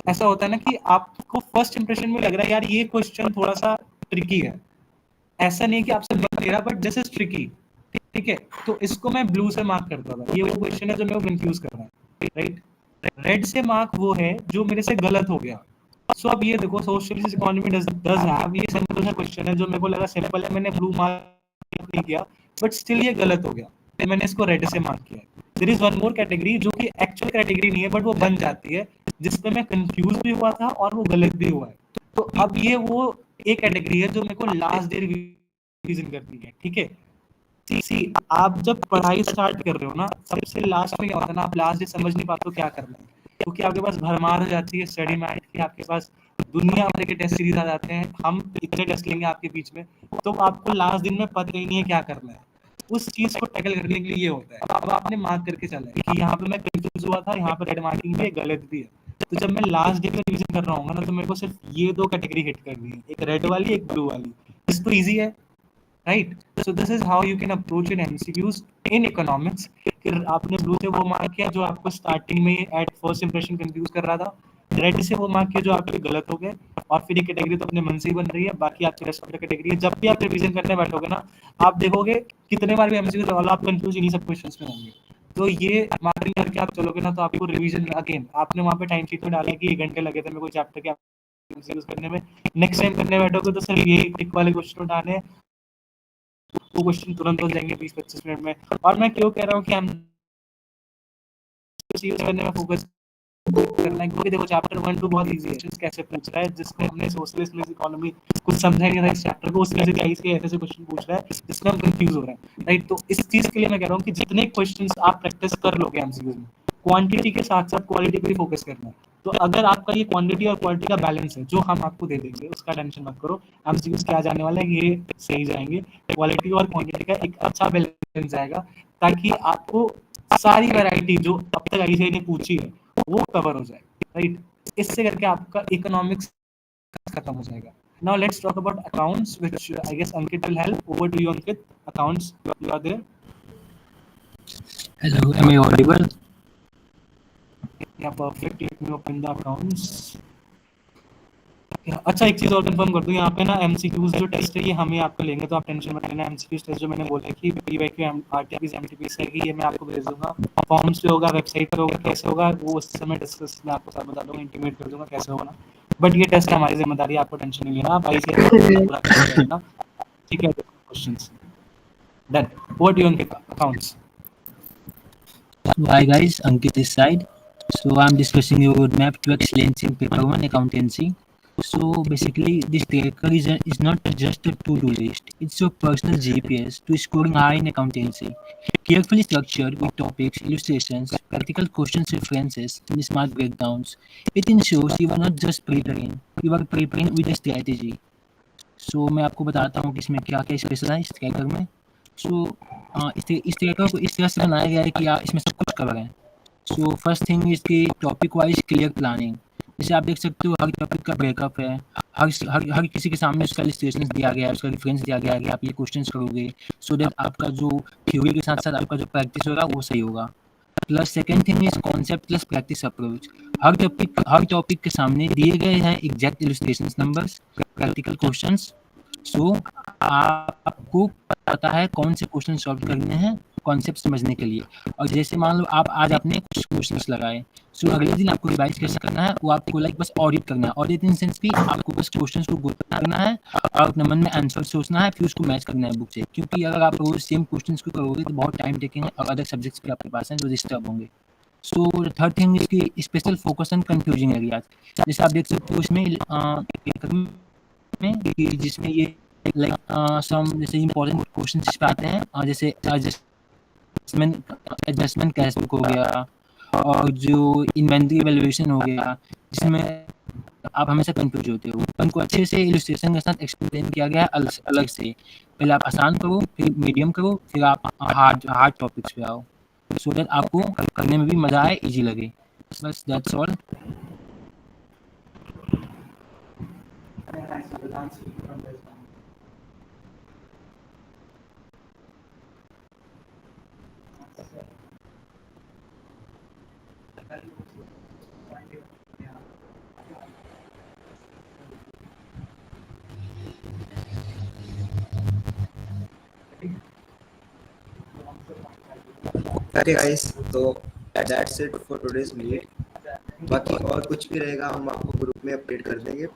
ऐसा होता है ना कि आपको फर्स्ट इंप्रेशन में लग रहा है यार ये क्वेश्चन थोड़ा सा ट्रिकी है, ऐसा नहीं है कि आपसे बन नहीं रहा, बट दिस इज ट्रिकी, ठीक है? तो इसको मैं ब्लू से मार्क करता था, ये वो क्वेश्चन है जो मेरे को कंफ्यूज कर रहा है, राइट? रेड से मार्क वो है जो मेरे से गलत हो गया। सो अब ये देखो, सोशलिस्ट इकोनॉमी डज हैव, ये सिंपल सा क्वेश्चन है जो मेरे को लगा सिंपल है, मैंने ब्लू मार्क नहीं किया, बट स्टिल ये गलत हो गया, तो मैंने इसको रेड से मार्क किया। There is one more category जो कि एक्चुअल कैटेगरी नहीं है, बट वो बन जाती है, जिसपे मैं कंफ्यूज भी हुआ था और वो गलत भी हुआ है। तो अब ये वो एक कैटेगरी है जो मेरे को लास्ट डे रिवीजन करनी है, ठीक है? सी आप जब पढ़ाई स्टार्ट कर रहे हो ना, सबसे लास्ट में क्या होता है ना, आप लास्ट डे समझ नहीं पाते हो क्या करना है, क्योंकि आपके पास भरमार हो जाती है स्टडी मैट की, आपके पास दुनिया भर के टेस्ट सीरीज आ जाते हैं, हम इतने टेस्ट लेंगे आपके बीच में, तो आपको लास्ट दिन में पता ही नहीं है क्या करना है। उस चीज को टैकल करने के लिए ये होता है, अब आपने मार्क करके चला है कि यहाँ पे मैं कंफ्यूज हुआ था, यहाँ पे रेड मार्किंग भी है, गलत भी है। तो जब मैं लास्ट डे पे रिवीजन कर रहा हूँ ना, तो मेरे को सिर्फ ये 2 कैटेगरी हिट करनी है, एक रेड वाली, एक ब्लू वाली। इस तो ईजी है, right? So this is how you can approach in MCQs in economics. फिर आपने ब्लू से वो मार्क किया जो आपको स्टार्टिंग में एट फर्स्ट इंप्रेशन कंफ्यूज कर रहा था, रेड से वो मार्क किया जो आपके गलत हो गए, और फिर ये कैटेगरी तो अपने मन से ही बन रही है, बाकी आपके रेस्ट ऑफ द कैटेगरी है। जब भी आप रिवीजन करने बैठोगे ना, आप देखोगे कितने बार भी एमसीक्यू सवाल आप कंफ्यूज इन्हीं सब क्वेश्चंस में होंगे। तो ये मार्किंग करके आप चलोगे ना, तो आपको रिवीजन अगेन, आपने वहाँ पे टाइम शीट में डाला कि 1 घंटे लगे थे मेरे को चैप्टर के एमसीक्यूज करने में, नेक्स्ट टाइम करने बैठोगे तो सिर्फ ये टिक वाले क्वेश्चन उठाने हैं, वो क्वेश्चन तुरंत हो जाएंगे 20-25 मिनट में। और मैं क्यों कह रहा हूँ कि हम यूज करने में फोकस करना है, क्योंकि देखो चैप्टर 1 2 बहुत इजी है, कैसे पूछ रहा है, जिसमें हमने सोशलिस्ट इकोनॉमी कुछ समझा नहीं था इस चैप्टर को, उसके से ऐसे क्वेश्चन पूछ रहा है जिसमें हम कंफ्यूज हो रहे हैं, राइट? तो इस चीज के लिए मैं कह रहा हूँ कि जितने क्वेश्चंस आप प्रैक्टिस कर लोगे एमसीक्यूज में, क्वांटिटी के साथ साथ क्वालिटी पे भी फोकस करना है। तो अगर आपका ये क्वांटिटी और क्वालिटी का बैलेंस है जो हम आपको दे देंगे, उसका टेंशन मत करो, एमसीक्यूज क्या जाने वाला है ये सही जाएंगे, क्वालिटी और क्वांटिटी का एक अच्छा बैलेंस जाएगा, ताकि आपको सारी वैरायटी जो अब तक आईसीआई ने पूछी है वो कवर हो जाए, राइट? इससे करके आपका इकोनॉमिक्स खत्म हो जाएगा। Now let's talk about accounts, which I guess Ankit will help. Over to you, Ankit. Accounts, you are there? Hello, am I audible? Yeah, perfect. Let me open the accounts. अच्छा, एक चीज़ और confirm कर दूं, यहाँ पे ना MCQs जो test है ये हम ही आपको लेंगे, तो आप टेंशन मत लेना। एमसीक्यूज टेस्ट जो मैंने बोला कि पीवाईक्यू आरटीपीसी एमटीपीसी है कि ये मैं आपको भेज दूंगा, फॉर्म्स पे होगा, वेबसाइट पर होगा, कैसे होगा वो उस समय डिस्कस मैं आपको सब बता दूंगा, इंटीमेट कर दूंगा कैसे होगा ना। बट ये टेस्ट हमारी जिम्मेदारी है, आपको टेंशन नहीं लेना, भाई से पूरा करके रहना, ठीक है? Questions done. What you accounts? So, hi guys, Ankit this side. So, I'm discussing your roadmap to excellence in paper one accountancy. So, basically, this tracker is not just a to-do list. It's your personal GPS to scoring high in accountancy. Carefully structured with topics, illustrations, practical questions, references, and smart breakdowns. It ensures you are not just preparing, you are preparing with a strategy. सो मैं आपको बताता हूँ कि इसमें क्या-क्या special है इस tracker में। सो इस ट्रैकर को इस तरह से बनाया गया है कि इसमें सब कुछ कवर है। सो फर्स्ट थिंग इज़ कि टॉपिक वाइज़ क्लियर प्लानिंग। जैसे आप देख सकते हो हर टॉपिक का ब्रेकअप है, हर किसी के सामने उसका इलस्ट्रेशंस दिया गया है, उसका रेफरेंस दिया गया है कि आप ये क्वेश्चंस करोगे, सो दैट आपका जो थ्योरी के साथ-साथ आपका जो प्रैक्टिस होगा वो सही होगा। Plus second thing is concept plus practice approach. हर टॉपिक के सामने दिए गए हैं exact illustrations, numbers, practical questions. So आपको पता है कौन से क्वेश्चन सॉल्व करने हैं कॉन्सेप्ट समझने के लिए। और जैसे मान लो आप आज आपने कुछ क्वेश्चंस लगाए, सो अगले दिन आपको रिवाइज कैसे करना है वो आपको लाइक बस ऑडिट करना है। ऑडिट इन सेंस कि आपको बस क्वेश्चंस को गो करना है और अपने मन में आंसर सोचना है, फिर उसको मैच करना है बुक से। क्योंकि अगर आप रोज सेम क्वेश्चंस को करोगे तो बहुत टाइम टेकिंग है और अदर सब्जेक्ट्स भी आपके पास हैं जो डिस्टर्ब होंगे। सो थर्ड थिंग इज कि special focus on confusing areas. जैसे आप देख सकते हो इसमें में कि जिसमें ये लाइक सम जैसे इम्पोर्टेंट क्वेश्चंस इस पे आते हैं, जैसे एडजस्टमेंट कैश बुक हो गया और जो इन्वेंटरी वैल्यूएशन हो गया, जिसमें आप हमेशा कंफ्यूज होते हो। उनको अच्छे से इलस्ट्रेशन के साथ एक्सप्लेन किया गया है अलग से। पहले आप आसान करो, फिर मीडियम करो, फिर आप हार्ड टॉपिक्स पे आओ, सो दैट आपको करने में भी मज़ा आए, ईजी लगे। बस दैट्स ऑल। Okay guys, तो that's it for today's meet. बाकी और कुछ भी रहेगा हम आपको ग्रुप में अपडेट कर देंगे।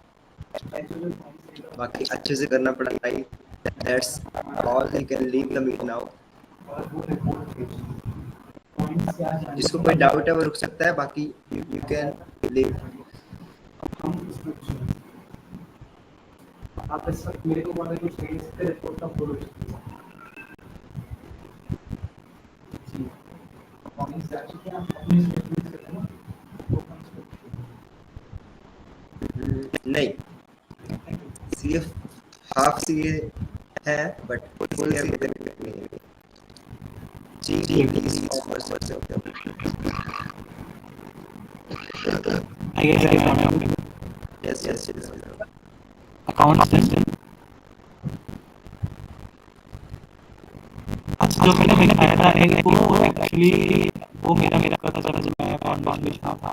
बाकी अच्छे से करना पड़ेगा। That's all, you can leave the meet now. जिसको कोई डाउट है वो रुक सकता है, बाकी you can leave. आप इस वक्त मेरे को बोला कि स्टेज पे रिपोर्ट का फोटो नहीं, सिर्फ हाफ सीए है बट फुल सीए नहीं है। जी प्लीज ऑफर सकते हो। I guess I found yes accounts test. अच्छा, जो मैंने बताया था एक वो एक्चुअली वो मेरा करता था जब मैं फाउंडेशन बेचना था,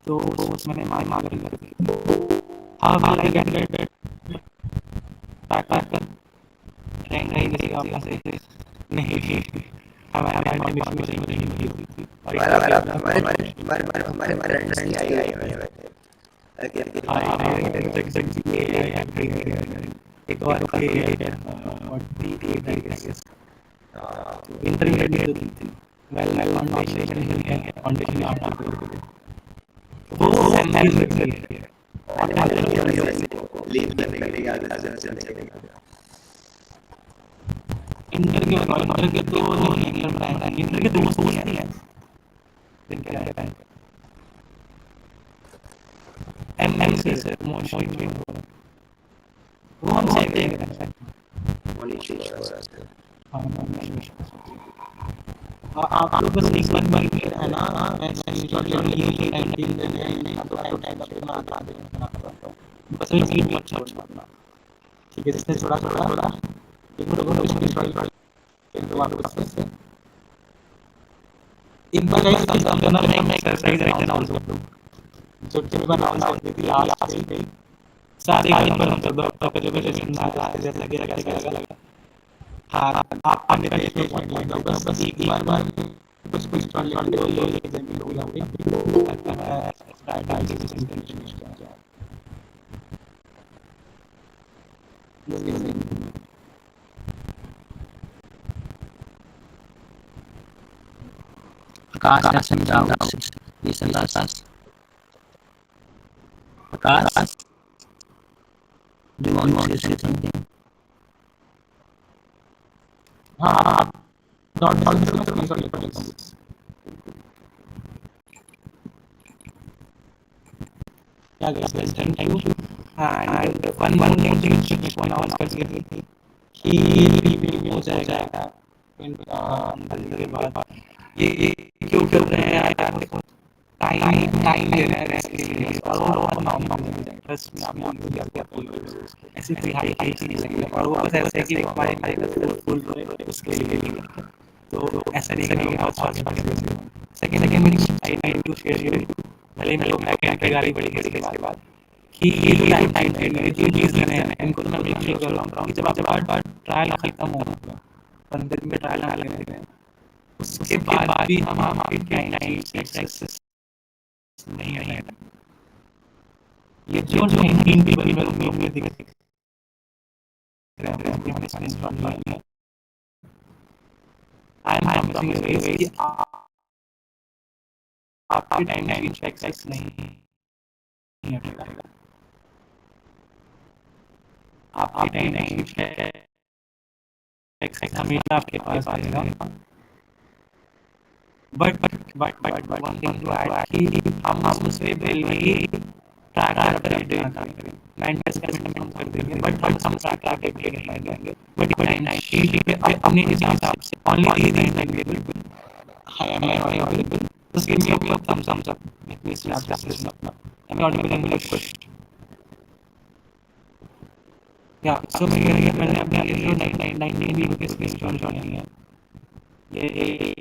तो उसमें मैं मार्केटिंग करती। हाँ हाँ, आई गेट बैक रहेंगे ही किसी आपका से नहीं हमारे एक बार इंटरमीडिएट वेल फाउंडेशन वो लीव करने के लिए इंटर के तो नहीं कर पाएंगे, इंटर के दोस्त नहीं है दिन के आए बैंक एमएमसी से मोशन वो हम से देंगे। आप लोग बस एक बार है ना, मैं स्क्रीनशॉट ले लिए टाइम टेबल है नहीं तो टाइम पे मैं बता दूंगा। बस ये मत छोड़ना, ठीक है? जिसने छोड़ा एक बार वापस से एक बार गाइस मैं एक्सरसाइज अनाउंस कर दूं, जो टिप अनाउंस करती थी लास्ट पे सारे एक बार हम सब पहले सुनना जैसा कि लगा हाँ आप आने का एक पॉइंट लग जाओ, बस एक बार कुछ पॉइंट लिख लो, ये एग्जाम्पल हो गया Prakash and doubts. Yes, Prakash. Prakash, do you want to say something? हाँ dot Yeah, guys, thank you. And one more thing which I announce करके थी कि रिव्यू हो जाएगा अंदर के बाद ये क्यों कर रहे हैं यार, देखो टाइम ले रहे हैं इसके लिए और वो ट्रस्ट में आप लोग ऐसी कोई हाई चीज नहीं है और वो बस ऐसा है कि हमारे फुल उसके लिए तो ऐसा नहीं करेंगे बहुत सेकंड मेरी आई टू शेयर भले मैं लोग मैं गाड़ी बड़ी इसके बाद कि ये जो टाइम पीरियड जो चीज़ लेने हैं इनको तो मैं मेक श्योर कर रहा हूँ कि जब आप बार ट्रायल खत्म हो 15 दिन में ट्रायल ना लेते हैं उसके बाद भी हम आपके टाइम सक्सेस नहीं है ये जो इन पीपल में उम्मीद दिखती है हमने स्क्रीनशॉट लिया आई एम प्रॉमिसिंग कि आपके टाइम सक्सेस नहीं हटेगा, आपके टाइम हमेशा आपके पास आएगा। But one thing to add कि हम उससे पहले ही ट्रैकर अपडेट करेंगे, मेंटर्स का हम कर देंगे बट हम ट्रैकर अपडेट नहीं करेंगे। बट टाइम शीट पे अपने हिसाब से ओनली दीज अवेलेबल अवेलेबल उसके लिए आप लोग थम्स अप इतनी आप जैसे अपना हमें ऑडियो में कुछ या सो मैंने अपने जो 999 वीडियो के स्क्रीनशॉट लिए हैं ये